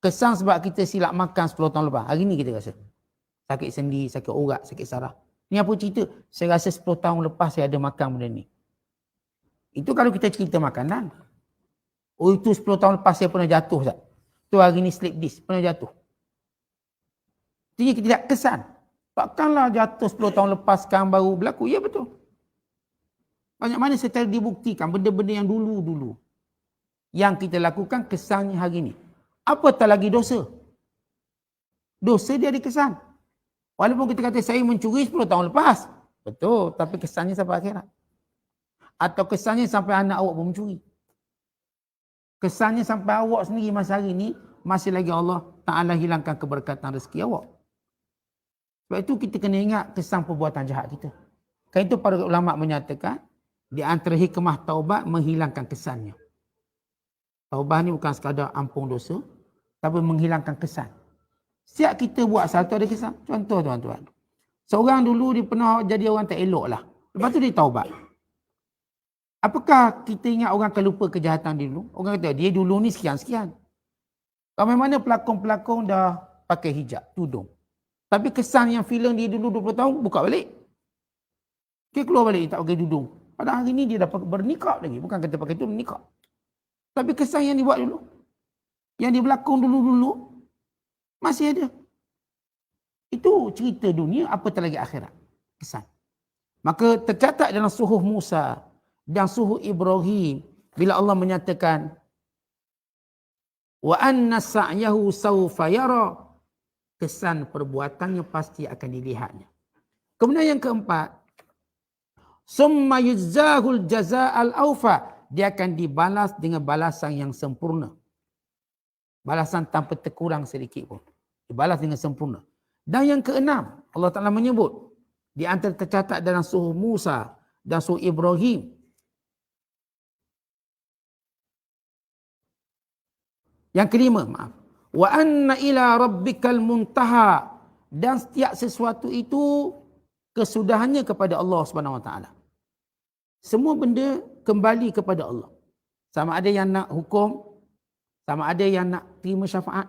Kesan sebab kita silap makan 10 tahun lepas. Hari ni kita rasa. Sakit sendi, sakit urat, sakit saraf. Ni apa cerita? Saya rasa 10 tahun lepas saya ada makan benda ni. Itu kalau kita cerita makanan. Oh, itu 10 tahun lepas saya pernah jatuh, Ustaz. Tu hari ni slip disc, pernah jatuh. Jadi kita tidak kesan. Takkanlah jatuh 10 tahun lepas sekarang baru berlaku. Ya, betul. Banyak mana secara dibuktikan benda-benda yang dulu-dulu. Yang kita lakukan kesannya hari ni. Apatah lagi dosa. Dosa dia ada kesan. Walaupun kita kata saya mencuri 10 tahun lepas. Betul, tapi kesannya sampai akhirat. Atau kesannya sampai anak awak pun mencuri. Kesannya sampai awak sendiri masa hari ni, masih lagi Allah Ta'ala hilangkan keberkatan rezeki awak. Sebab itu kita kena ingat kesan perbuatan jahat kita. Kan itu para ulama menyatakan, di antara hikmah taubat menghilangkan kesannya. Taubat ni bukan sekadar ampun dosa, tapi menghilangkan kesan. Setiap kita buat satu ada kesan. Contoh tuan-tuan. Seorang dulu dia pernah jadi orang tak elok lah. Lepas tu dia taubat. Apakah kita ingat orang akan lupa kejahatan dia dulu? Orang kata dia dulu ni sekian-sekian. Ramai mana pelakon-pelakon dah pakai hijab, tudung. Tapi kesan yang filem dia dulu 20 tahun, buka balik. Dia keluar balik, tak pakai tudung. Pada hari ni dia dah bernikah lagi. Bukan kata pakai tudung, nikah. Tapi kesan yang dibuat dulu, yang dia berlakon dulu-dulu, masih ada. Itu cerita dunia, apatah lagi akhirat. Kesan. Maka tercatat dalam suhuf Musa dan suhuf Ibrahim, bila Allah menyatakan, wa anna sa'yahu sawfa yara, kesan perbuatannya pasti akan dilihatnya. Kemudian yang keempat, summa yujzahul jazaa'al awfa, dia akan dibalas dengan balasan yang sempurna. Balasan tanpa terkurang sedikit pun. Dibalas dengan sempurna. Dan yang keenam, Allah Ta'ala menyebut, di antara tercatat dalam suhuf Musa dan suhuf Ibrahim, yang kelima, maaf. Wa anna ila rabbikal muntaha, dan setiap sesuatu itu kesudahannya kepada Allah Subhanahu Wa Taala. Semua benda kembali kepada Allah. Sama ada yang nak hukum, sama ada yang nak terima syafaat,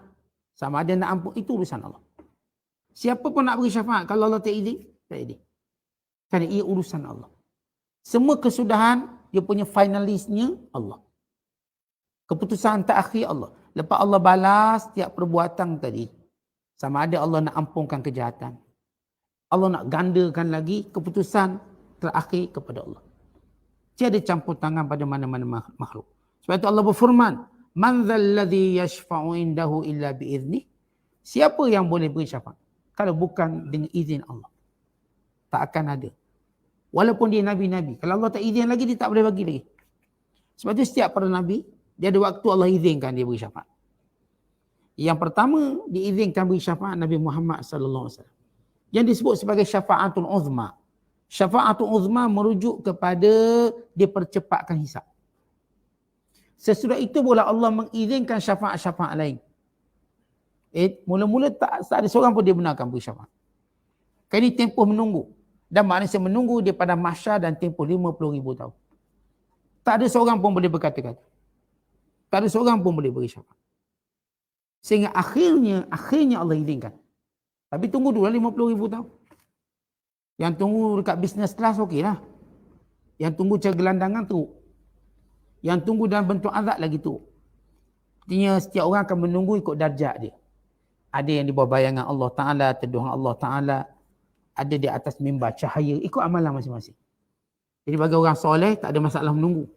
sama ada yang nak ampun, itu urusan Allah. Siapa pun nak beri syafaat, kalau Allah tak izin, tak izin. Kerana ia urusan Allah. Semua kesudahan, dia punya finalisnya Allah. Keputusan terakhir Allah. Lepas Allah balas setiap perbuatan tadi. Sama ada Allah nak ampunkan kejahatan. Allah nak gandakan lagi keputusan terakhir kepada Allah. Tiada campur tangan pada mana-mana makhluk. Sebab itu Allah berfirman, man dzalladzi yashfa'u indahu illa bi'idznih. Siapa yang boleh beri syafaat kalau bukan dengan izin Allah? Tak akan ada. Walaupun dia nabi-nabi, kalau Allah tak izin lagi, dia tak boleh bagi lagi. Sebab itu setiap para nabi, dia ada waktu Allah izinkan dia beri syafaat. Yang pertama diizinkan beri syafaat Nabi Muhammad sallallahu alaihi wasallam. Yang disebut sebagai syafaatul uzma. Syafaatul uzma merujuk kepada dipercepatkan hisab. Sesudah itu pula Allah mengizinkan syafaat-syafaat lain. Mula-mula tak ada seorang pun dia benarkan beri syafaat. Kali ini tempoh menunggu. Dan manusia menunggu dia pada mahsyar dan tempoh 50,000 tahun. Tak ada seorang pun boleh berkata-kata. Tak ada seorang pun boleh beri syafaat. Sehingga akhirnya Allah izinkan. Tapi tunggu dulu 50,000 tahun. Yang tunggu dekat business class okey lah. Yang tunggu cara gelandangan teruk. Yang tunggu dalam bentuk azab lagi teruk. Artinya setiap orang akan menunggu ikut darjat dia. Ada yang di bawah bayangan Allah Ta'ala, teduhan Allah Ta'ala. Ada di atas mimbar cahaya, ikut amalan masing-masing. Jadi bagi orang soleh tak ada masalah menunggu.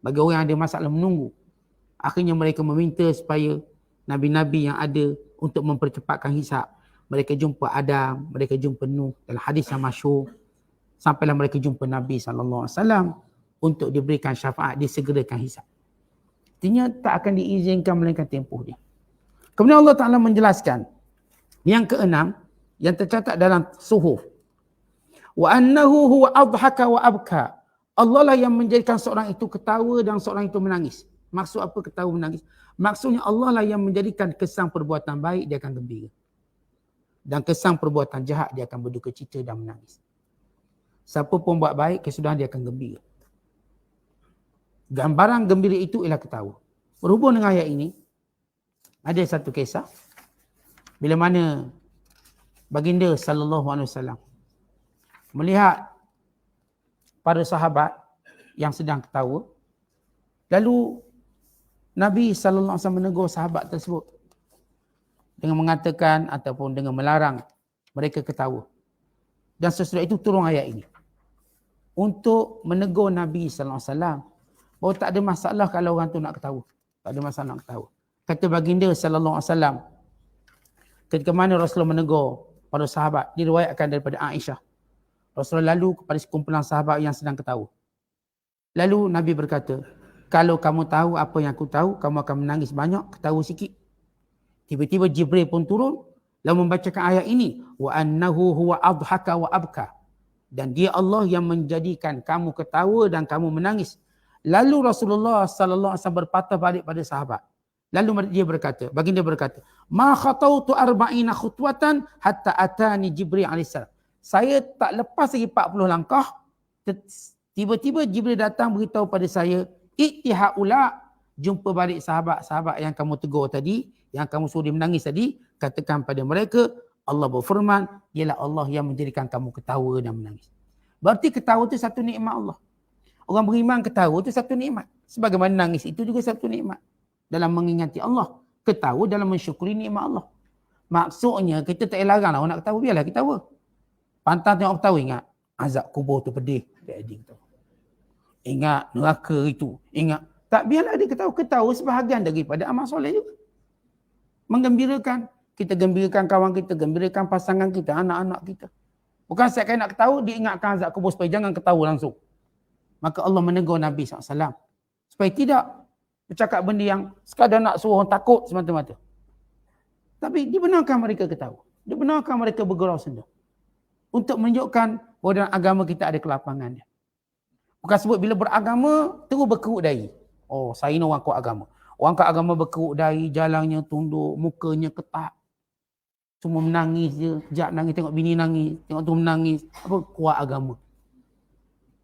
Bagi orang yang ada masalah menunggu, akhirnya mereka meminta supaya Nabi-Nabi yang ada untuk mempercepatkan hisab. Mereka jumpa Adam, mereka jumpa Nuh dalam hadis yang masyhur. Sampailah mereka jumpa Nabi SAW untuk diberikan syafaat, disegerakan hisab. Artinya tak akan diizinkan melainkan tempoh dia. Kemudian Allah Ta'ala menjelaskan yang keenam, yang tercatat dalam suhuf. Wa annahu huwa adhaka wa abka. Allah lah yang menjadikan seorang itu ketawa dan seorang itu menangis. Maksud apa ketawa menangis? Maksudnya Allah lah yang menjadikan kesan perbuatan baik dia akan gembira. Dan kesan perbuatan jahat dia akan berduka cita dan menangis. Siapa pun buat baik, kesudahan dia akan gembira. Gambaran gembira itu ialah ketawa. Berhubung dengan ayat ini, ada satu kisah. Bila mana baginda sallallahu alaihi wasallam melihat para sahabat yang sedang ketawa. Lalu Nabi sallallahu alaihi wasallam menegur sahabat tersebut dengan mengatakan ataupun dengan melarang mereka ketawa. Dan sesudah itu turun ayat ini untuk menegur Nabi sallallahu alaihi wasallam bahawa tak ada masalah kalau orang tu nak ketawa. Tak ada masalah nak ketawa. Kata baginda sallallahu alaihi wasallam ketika mana Rasulullah menegur para sahabat. Diriwayatkan daripada Aisyah. Rasulullah lalu kepada sekumpulan sahabat yang sedang ketawa. Lalu Nabi berkata, kalau kamu tahu apa yang aku tahu, kamu akan menangis banyak, ketawa sikit. Tiba-tiba Jibril pun turun lalu membacakan ayat ini, wa annahu huwa adhaka wa abka. Dan dia Allah yang menjadikan kamu ketawa dan kamu menangis. Lalu Rasulullah sallallahu alaihi wasallam berpatah balik pada sahabat. Lalu baginda berkata, ma khatautu arba'ina khutwatan hatta atani Jibril alaihissalam. Saya tak lepas lagi 40 langkah, tiba-tiba Jibril datang beritahu pada saya, ittihaula, jumpa balik sahabat-sahabat yang kamu tegur tadi, yang kamu suruh dia menangis tadi, katakan pada mereka, Allah berfirman, ialah Allah yang menjadikan kamu ketawa dan menangis. Berarti ketawa itu satu nikmat Allah. Orang beriman ketawa itu satu nikmat. Sebagaimana nangis itu juga satu nikmat. Dalam mengingati Allah. Ketawa dalam mensyukuri nikmat Allah. Maksudnya kita tak larang lah orang nak ketawa, biarlah ketawa. Pantang tengok ketawa, ingat azab kubur tu pedih. Ingat neraka itu. Ingat. Tak, biarlah dia ketawa. Ketawa sebahagian daripada amal soleh juga. Menggembirakan. Kita gembirakan kawan kita, gembirakan pasangan kita, anak-anak kita. Bukan setiap kali nak ketawa, dia ingatkan azab kubur supaya jangan ketawa langsung. Maka Allah menegur Nabi SAW. Supaya tidak bercakap benda yang sekadar nak suruh orang takut semata-mata. Tapi dibenarkan mereka ketawa. Dibenarkan mereka bergurau senda. Untuk menunjukkan bahawa dalam agama kita ada kelapangan dia. Bukan sebut bila beragama, terus berkerut dahi. Oh, saya ni orang kuat agama. Orang kuat agama berkerut dahi, jalannya tunduk, mukanya ketat. Cuma menangis je, sekejap nangis, tengok bini nangis, tengok tu menangis. Apa? Kuat agama.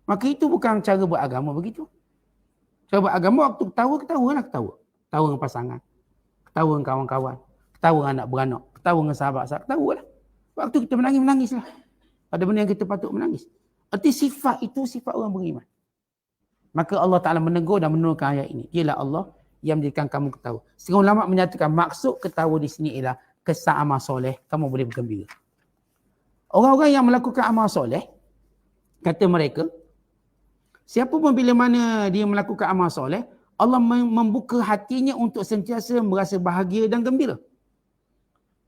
Maka itu bukan cara beragama begitu. Cara beragama waktu ketawalah ketawa. Ketawa dengan pasangan. Ketawa dengan kawan-kawan. Ketawa dengan anak beranak. Ketawa dengan sahabat-sahabat. Ketawalah. Waktu kita menangis, menangislah. Pada benda yang kita patut menangis. Arti sifat itu sifat orang beriman. Maka Allah Ta'ala menegur dan menurunkan ayat ini. Ialah Allah yang menjadikan kamu ketawa. Setengah ulama menyatakan maksud ketawa di sini ialah kesan amal soleh. Kamu boleh bergembira. Orang-orang yang melakukan amal soleh, kata mereka, siapa pun bila mana dia melakukan amal soleh, Allah membuka hatinya untuk sentiasa merasa bahagia dan gembira.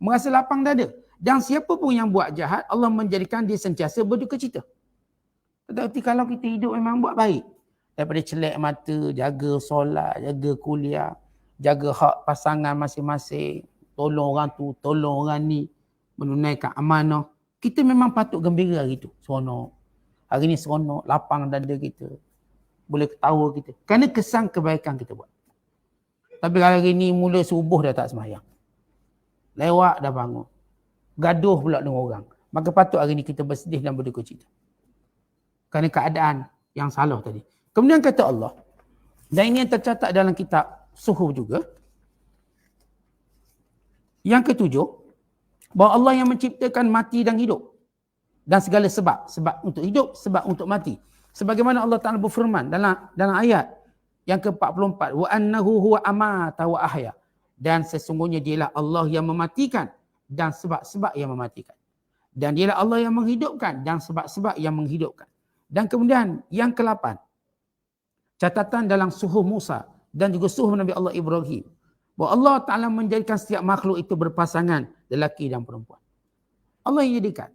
Merasa lapang dada. Dan siapa pun yang buat jahat, Allah menjadikan dia sentiasa berduka cita. Tetapi kalau kita hidup memang buat baik. Daripada celak mata, jaga solat, jaga kuliah, jaga hak pasangan masing-masing, tolong orang tu, tolong orang ni, menunaikan amanah. Kita memang patut gembira hari tu. Seronok. Hari ni seronok, lapang dada kita. Boleh ketawa kita. Kerana kesan kebaikan kita buat. Tapi hari ni mula subuh dah tak sembahyang. Lewat dah bangun. Gaduh pula dengan orang. Maka patut hari ni kita bersedih dan berduka cita. Kerana keadaan yang salah tadi. Kemudian kata Allah, dan ini yang tercatat dalam kitab Suhuf juga. Yang ketujuh, bahawa Allah yang menciptakan mati dan hidup. Dan segala sebab. Sebab untuk hidup, sebab untuk mati. Sebagaimana Allah Ta'ala berfirman dalam ayat yang ke-44. Wa annahu huwa amata wa ahya. Dan sesungguhnya dialah Allah yang mematikan dan sebab-sebab yang mematikan. Dan dialah Allah yang menghidupkan dan sebab-sebab yang menghidupkan. Dan kemudian yang ke-8. Catatan dalam Suhuf Musa dan juga Suhuf Nabi Allah Ibrahim. Bahawa Allah Ta'ala menjadikan setiap makhluk itu berpasangan lelaki dan perempuan. Allah yang jadikan.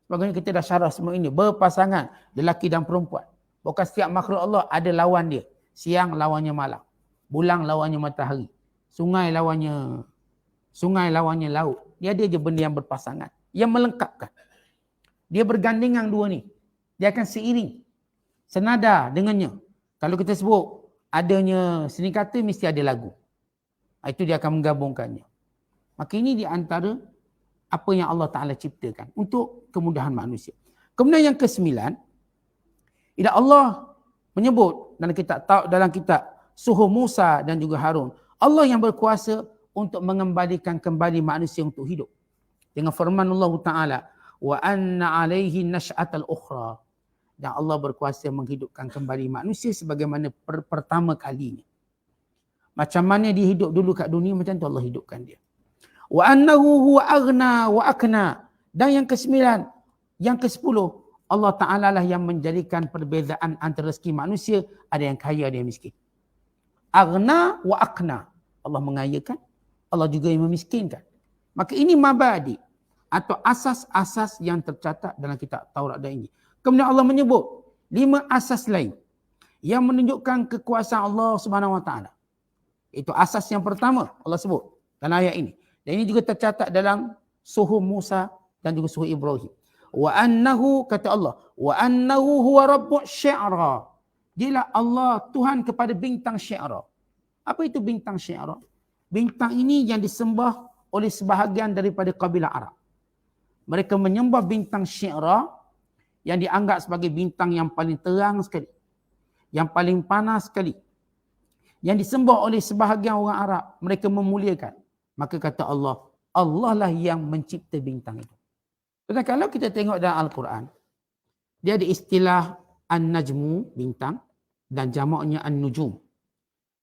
Sebagainya kita dah syarah semua ini. Berpasangan lelaki dan perempuan. Bukan setiap makhluk Allah ada lawan dia. Siang lawannya malam. Bulan lawannya matahari. Sungai lawannya laut. Dia ada je benda yang berpasangan. Yang melengkapkan. Dia bergandengan dua ni. Dia akan seiring. Senada dengannya. Kalau kita sebut adanya seni kata mesti ada lagu. Itu dia akan menggabungkannya. Maka ini di antara apa yang Allah Ta'ala ciptakan untuk kemudahan manusia. Kemudian yang ke-9, ialah Allah menyebut dalam kitab Suhuf Musa dan juga Harun, Allah yang berkuasa untuk mengembalikan kembali manusia untuk hidup. Dengan firman Allah Ta'ala, wa anna alaihi nash'atal ukhra. Dan Allah berkuasa menghidupkan kembali manusia sebagaimana pertama kalinya. Macam mana dia hidup dulu kat dunia, macam tu Allah hidupkan dia. Wa annahu huwa aghna wa akna. Dan yang ke-9, yang ke-10, Allah Ta'ala lah yang menjadikan perbezaan antara rezeki manusia, ada yang kaya, ada yang miskin. Aghna wa akna. Allah mengayakan, Allah juga yang memiskinkan. Maka ini mabadi. atau asas-asas yang tercatat dalam kitab Taurat dan Injil. Kemudian Allah menyebut 5 asas lain yang menunjukkan kekuasaan Allah Subhanahu Wa Taala. Itu asas yang pertama Allah sebut dalam ayat ini. Dan ini juga tercatat dalam suhuf Musa dan juga suhuf Ibrahim. Wa annahu, kata Allah, wa annahu huwa rabbu syi'ra. Dialah Allah Tuhan kepada bintang syi'ra. Apa itu bintang syi'ra? Bintang ini yang disembah oleh sebahagian daripada kabilah Arab. Mereka menyembah bintang syi'ra yang dianggap sebagai bintang yang paling terang sekali, yang paling panas sekali, yang disembah oleh sebahagian orang Arab. Mereka memuliakan. Maka kata Allah, Allah lah yang mencipta bintang itu. Dan kalau kita tengok dalam Al-Quran, dia ada istilah An-Najmu, bintang, dan jamaknya An-Nujum.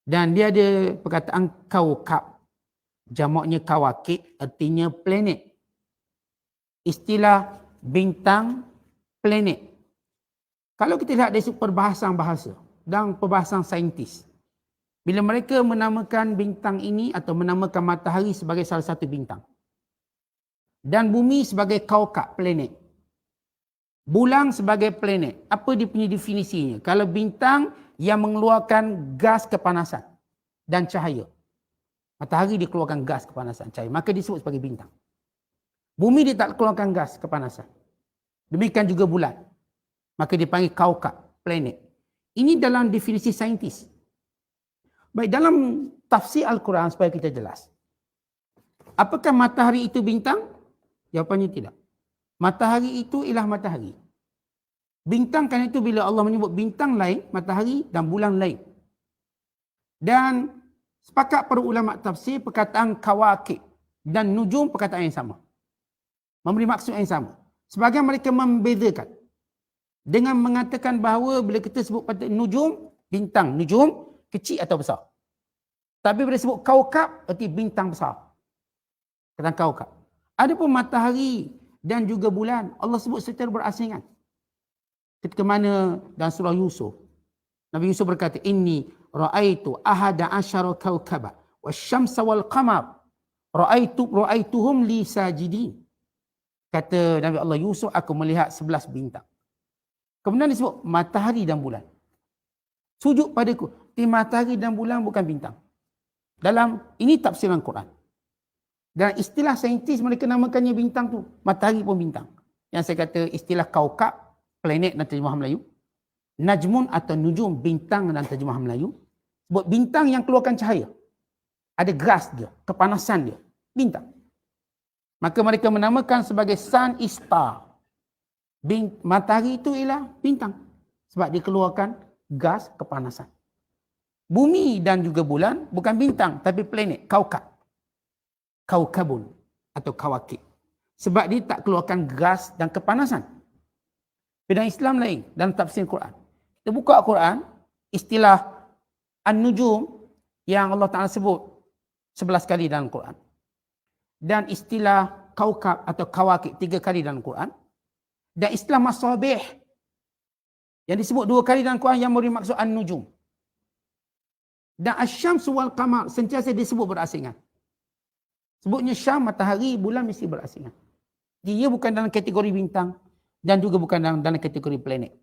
Dan dia ada perkataan Kaukab, jamaknya Kawakib, artinya planet. Istilah bintang, planet. Kalau kita lihat dari perbahasan bahasa dan perbahasan saintis, bila mereka menamakan bintang ini atau menamakan matahari sebagai salah satu bintang, dan bumi sebagai kaukab, planet, bulan sebagai planet, apa dia punya definisinya? Kalau bintang yang mengeluarkan gas kepanasan dan cahaya, matahari dia keluarkan gas kepanasan, cahaya, maka disebut sebagai bintang. Bumi dia tak keluarkan gas kepanasan, demikian juga bulan, maka dipanggil kaukab, planet. Ini dalam definisi saintis. Baik, dalam tafsir Al-Quran supaya kita jelas. Apakah matahari itu bintang? Jawapannya tidak. Matahari itu ialah matahari. Bintang kan itu bila Allah menyebut bintang lain, matahari dan bulan lain. Dan sepakat para ulama tafsir perkataan kawakib dan nujum perkataan yang sama. Memberi maksud yang sama. Sebagian mereka membezakan dengan mengatakan bahawa bila kita sebut pada nujum, bintang, nujum, kecil atau besar. Tapi bila sebut kaukab, arti bintang besar. Kata kaukab. Adapun matahari dan juga bulan, Allah sebut secara berasingan. Ketika mana dalam surah Yusuf, Nabi Yusuf berkata, Inni ra'aitu ahada asyara kaukaba, wasyamsa wal qamar, ra'aituhum li sajidin. Kata Nabi Allah Yusuf, aku melihat 11 bintang. Kemudian disebut matahari dan bulan. Sujud padaku. Matahari dan bulan bukan bintang. Dalam ini tafsiran Quran. Dan istilah saintis mereka namakannya bintang tu. Matahari pun bintang. Yang saya kata istilah kaukab, planet dalam terjemahan Melayu. Najmun atau nujum, bintang dalam terjemahan Melayu. Sebut bintang yang keluarkan cahaya. Ada gas dia, kepanasan dia. Bintang. Maka mereka menamakan sebagai sun is star. Matahari itu ialah bintang. Sebab dia keluarkan gas kepanasan. Bumi dan juga bulan bukan bintang tapi planet, kaukab. Kaukabun atau kawakib. Sebab dia tak keluarkan gas dan kepanasan. Bidang Islam lain dalam tafsir Quran. Kita buka Quran, istilah An-Nujum yang Allah Ta'ala sebut 11 kali dalam Quran. Dan istilah kaukab atau kawakib 3 kali dalam Quran. Dan istilah masabih yang disebut 2 kali dalam Quran yang memberi maksud An-Nujum. Dan Asy-Syamsu wal Qamar sentiasa disebut berasingan. Sebutnya Syam, matahari, bulan mesti berasingan. Dia bukan dalam kategori bintang dan juga bukan dalam kategori planet.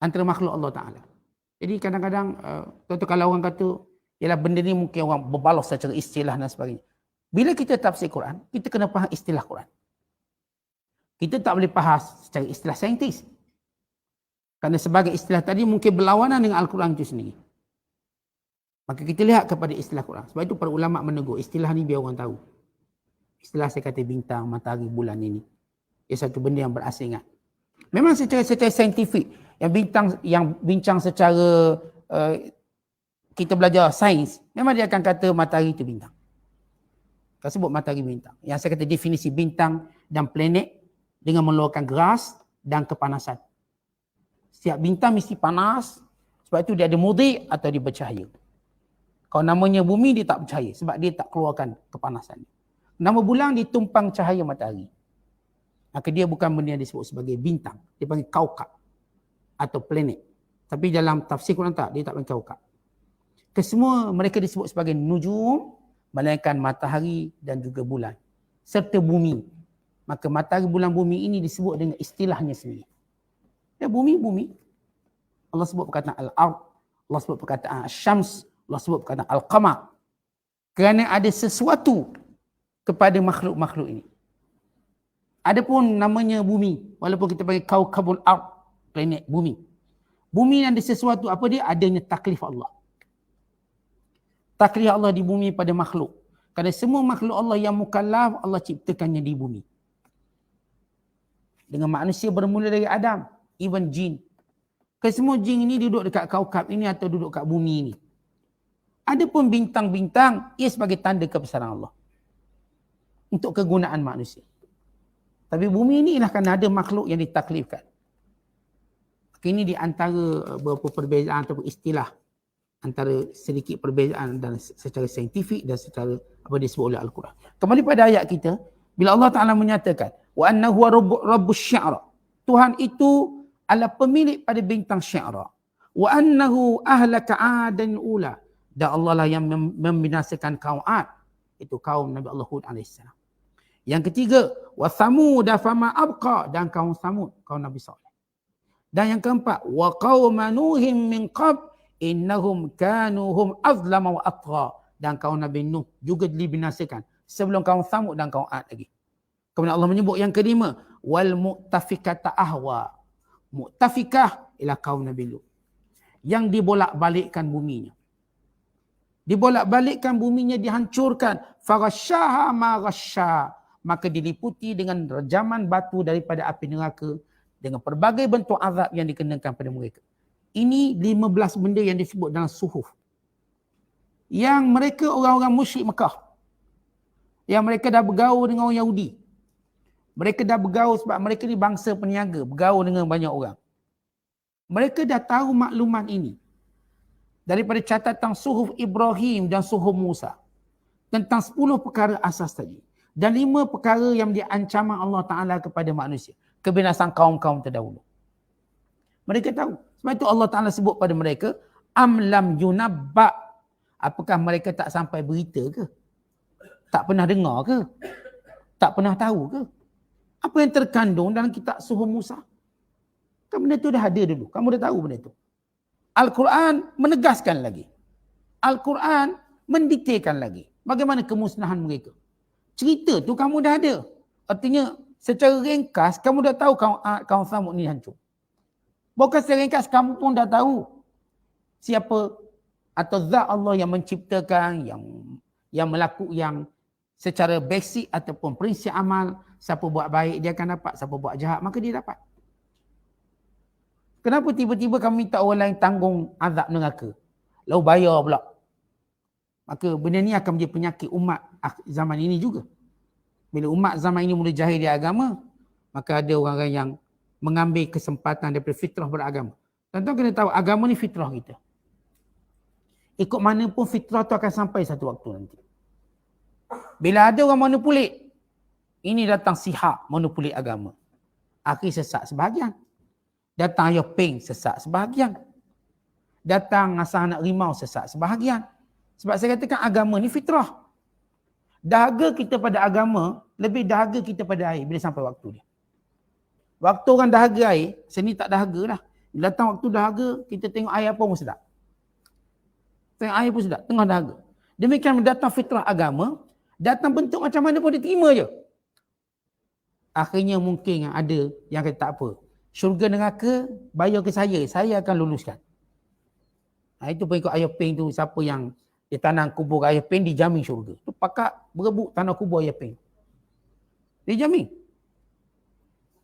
Antara makhluk Allah Ta'ala. Jadi kadang-kadang, contoh kalau orang kata, ialah benda ni mungkin orang berbalos secara istilah dan sebagainya. Bila kita tafsir Quran, kita kena faham istilah Quran. Kita tak boleh faham secara istilah saintis. Kerana sebagai istilah tadi mungkin berlawanan dengan Al-Quran itu sendiri. Maka kita lihat kepada istilah Quran. Sebab itu para ulama' menegur istilah ni biar orang tahu. Istilah saya kata bintang, matahari, bulan ini. Ia satu benda yang berasingan. Memang secara saintifik, yang bincang secara kita belajar sains, memang dia akan kata matahari itu bintang. Kita sebut matahari bintang. Yang saya kata definisi bintang dan planet dengan mengeluarkan gas dan kepanasan. Setiap bintang mesti panas, sebab itu dia ada mudhi' atau dia bercahaya. Kalau namanya bumi, dia tak bercahaya sebab dia tak keluarkan kepanasan. Nama bulan ditumpang cahaya matahari. Maka dia bukan benda yang disebut sebagai bintang. Dia panggil kaukab atau planet. Tapi dalam tafsir Quran tak, dia tak panggil kaukab. Kesemua mereka disebut sebagai nujum, melainkan matahari dan juga bulan. Serta bumi Maka matahari, bulan, bumi ini disebut dengan istilahnya sendiri. Ya, bumi. Allah sebut perkataan al-ard, Allah sebut perkataan syams, Allah sebut perkataan al-qamar. Kerana ada sesuatu kepada makhluk-makhluk ini. Adapun namanya bumi, walaupun kita panggil kaukabul ard, planet bumi. Bumi ada sesuatu, apa dia? Adanya taklif Allah. Taklif Allah di bumi pada makhluk. Kerana semua makhluk Allah yang mukallaf, Allah ciptakannya di bumi. Dengan manusia bermula dari Adam, even jin. Semua jin ini duduk dekat kaukab ini atau duduk kat bumi ini. Adapun bintang-bintang, ia sebagai tanda kebesaran Allah. Untuk kegunaan manusia. Tapi bumi ini ialah kerana ada makhluk yang ditaklifkan. Ini di antara beberapa perbezaan atau istilah. Antara sedikit perbezaan dan secara saintifik dan secara apa disebut oleh Al-Quran. Kembali pada ayat kita. Bila Allah Ta'ala menyatakan. Wa annahu rabbus syi'ra. Tuhan itu adalah pemilik pada bintang syi'ra. Wa annahu ahlaka adan ula. Dan Allah lah yang membinasakan kaum Ad. Itu kaum Nabi Allah Hud AS. Yang ketiga, wa thamud fama abqa, dan kaum Thamud, kaum Nabi Saleh. Dan yang keempat, wa qauma nuhim min qab innahum kanu hum azlama wa atgha, dan kaum Nabi Nuh juga dibinasakan sebelum kaum Thamud dan kaum Ad lagi. Kemudian Allah menyebut yang kelima, wal mu'tafikata ahwa. Mu'tafikah ialah kaum Nabi Lut yang dibolak-balikkan buminya. Dibolak-balikkan buminya, dihancurkan. Faghasyaha ma ghasya. Maka diliputi dengan rejaman batu daripada api neraka dengan pelbagai bentuk azab yang dikenakan pada mereka. Ini 15 benda yang disebut dalam suhuf. Yang mereka orang-orang musyrik Mekah. Yang mereka dah bergaul dengan orang Yahudi. Mereka dah bergaul sebab mereka ni bangsa peniaga, bergaul dengan banyak orang. Mereka dah tahu maklumat ini. Daripada catatan suhuf Ibrahim dan suhuf Musa. Tentang 10 perkara asas tadi. Dan 5 perkara yang diancaman Allah Ta'ala kepada manusia. Kebinasan kaum-kaum terdahulu. Mereka tahu. Sebab itu Allah Ta'ala sebut pada mereka, am lam yunabba. Apakah mereka tak sampai berita ke? Tak pernah dengar ke? Tak pernah tahu ke? Apa yang terkandung dalam kitab suhuf Musa? Kan benda tu dah ada dulu. Kamu dah tahu benda tu. Al-Quran menegaskan lagi. Al-Quran mendetailkan lagi. Bagaimana kemusnahan mereka. Cerita tu kamu dah ada. Artinya secara ringkas kamu dah tahu kaum Thamud ni hancur. Bukan secara ringkas kamu pun dah tahu siapa atau zat Allah yang menciptakan, yang melakukan, yang secara basic ataupun prinsip amal, siapa buat baik dia akan dapat, siapa buat jahat maka dia dapat. Kenapa tiba-tiba kami minta orang lain tanggung azab neraka? Lalu bayar pula. Maka benda ni akan menjadi penyakit umat zaman ini juga. Bila umat zaman ini mula jahil di agama, maka ada orang yang mengambil kesempatan daripada fitrah beragama. Tuan-tuan kena tahu agama ni fitrah kita. Ikut mana pun fitrah tu akan sampai satu waktu nanti. Bila ada orang monopolik, ini datang sihak monopolik agama. Akhir sesat sebahagian. Datang ayah peng sesat sebahagian. Datang asal anak rimau sesat sebahagian. Sebab saya katakan agama ni fitrah. Dahaga kita pada agama lebih dahaga kita pada air bila sampai waktu dia. Waktu orang dahaga air, sini tak dahaga lah. Bila datang waktu dahaga, kita tengok air apa pun sedap. Tengok air pun sedap, tengah dahaga. Demikian datang fitrah agama, datang bentuk macam mana pun dia terima je. Akhirnya mungkin ada yang kata tak apa. Syurga neraka, bayar ke saya akan luluskan. Itu pengikut ayah peng tu, siapa yang dia tanam kubur ayah peng, dijamin syurga. Tu pakak berebut tanah kubur ayah peng. Dijamin.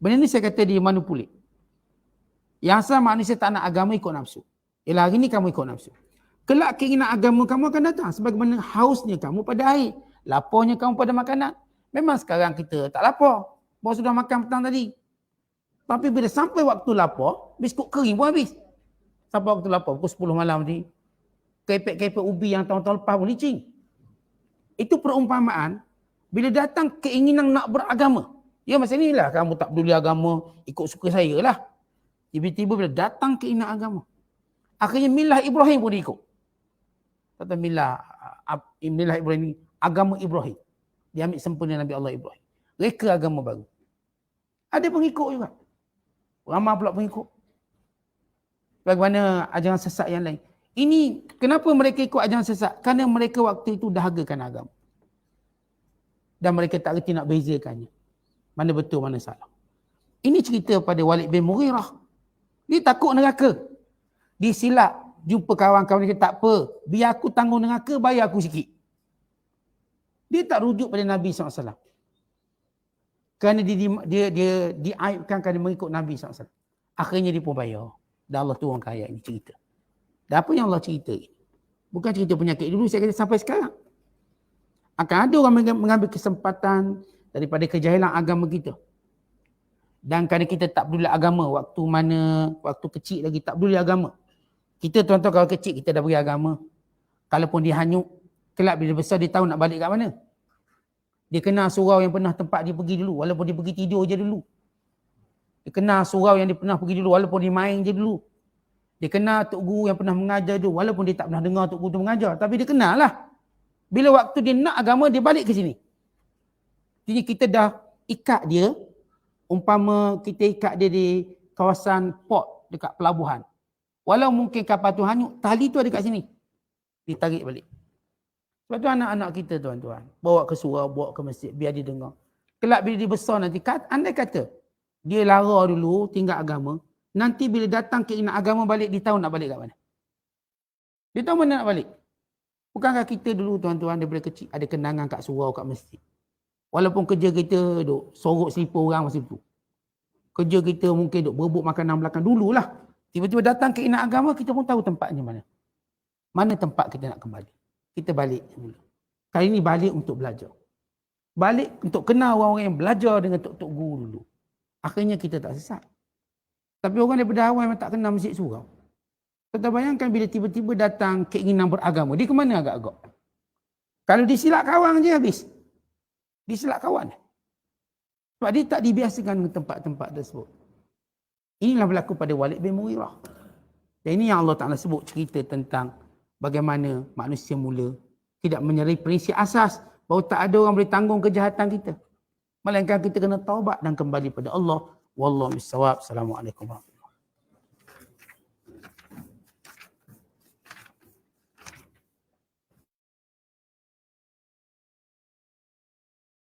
Benda ni saya kata dia manipulate. Yang asal manusia tak nak agama ikut nafsu. Ialah hari ni kamu ikut nafsu. Kelak keinginan agama kamu akan datang. Sebagaimana hausnya kamu pada air. Laparnya kamu pada makanan. Memang sekarang kita tak lapar. Baru sudah makan petang tadi. Tapi bila sampai waktu lapar, biskut kering pun habis. Sampai waktu lapar, pukul 10 malam ni, kepek-kepek ubi yang tahun-tahun lepas pun licin. Itu perumpamaan, bila datang keinginan nak beragama. Ya masa inilah kamu tak peduli agama, ikut suka saya lah. Tiba-tiba bila datang keinginan agama. Akhirnya milah Ibrahim pun diikut. Kata milah Ibrahim ni, agama Ibrahim. Dia ambil sempurna Nabi Allah Ibrahim. Reka agama baru. Ada pengikut juga. Ramai pula pengikut. Bagaimana ajaran sesat yang lain. Ini kenapa mereka ikut ajaran sesat? Kerana mereka waktu itu dahagakan agama. Dan mereka tak reti nak bezakannya. Mana betul, mana salah. Ini cerita pada Walid bin Mughirah. Dia takut neraka. Dia silap. Jumpa kawan-kawan dia, tak apa. Biar aku tanggung neraka, bayar aku sikit. Dia tak rujuk pada Nabi SAW. Kerana dia diaibkan kerana mengikut Nabi SAW. Akhirnya dia pun bayar. Dan Allah turunkan ayat ini cerita. Dan apa yang Allah cerita ini? Bukan cerita penyakit dulu, saya kata sampai sekarang. Akan ada orang mengambil kesempatan daripada kejahilan agama kita. Dan kerana kita tak peduli agama, waktu kecil lagi tak peduli agama. Kita tuan-tuan kalau kecil kita dah beri agama. Kalaupun dia hanyut, kelak bila besar dia tahu nak balik kat mana. Dia kenal surau yang pernah tempat dia pergi dulu, walaupun dia pergi tidur je dulu. Dia kenal surau yang dia pernah pergi dulu, walaupun dia main je dulu. Dia kenal tok guru yang pernah mengajar dulu, walaupun dia tak pernah dengar tok guru tu mengajar. Tapi dia kenal lah. Bila waktu dia nak agama, dia balik ke sini. Jadi kita dah ikat dia, umpama kita ikat dia di kawasan port dekat pelabuhan. Walau mungkin kapal tu hanyut, tali tu ada kat sini. Ditarik balik. Sebab tu anak-anak kita tuan-tuan, bawa ke surau, bawa ke masjid, biar dia dengar. Kelak bila dia besar nanti, andai kata, dia lara dulu, tinggal agama, nanti bila datang keinginan agama balik, dia tahu nak balik kat mana. Dia tahu mana nak balik. Bukankah kita dulu tuan-tuan daripada kecil ada kenangan kat surau, kat masjid. Walaupun kerja kita duk sorok selipar orang masa tu. Kerja kita mungkin duk berebut makanan belakang dululah. Tiba-tiba datang keinginan agama, kita pun tahu tempatnya mana. Mana tempat kita nak kembali. Kita balik dulu. Kali ini balik untuk belajar. Balik untuk kenal orang-orang yang belajar dengan tok-tok guru dulu. Akhirnya kita tak sesat. Tapi orang daripada awal memang tak kenal masjid surau. Kita bayangkan bila tiba-tiba datang keinginan beragama, dia ke mana agak-agak? Kalau disilap kawan je habis. Disilap kawan. Sebab dia tak dibiasakan dengan tempat-tempat tersebut. Inilah berlaku pada Walid bin Mughirah. Dan ini yang Allah Ta'ala sebut cerita tentang bagaimana manusia mula tidak menyerai prinsip asas bahawa tak ada orang boleh tanggung kejahatan kita. Melainkan kita kena taubat dan kembali pada Allah. Wallahu bissawab. Assalamualaikum warahmatullahi wabarakatuh.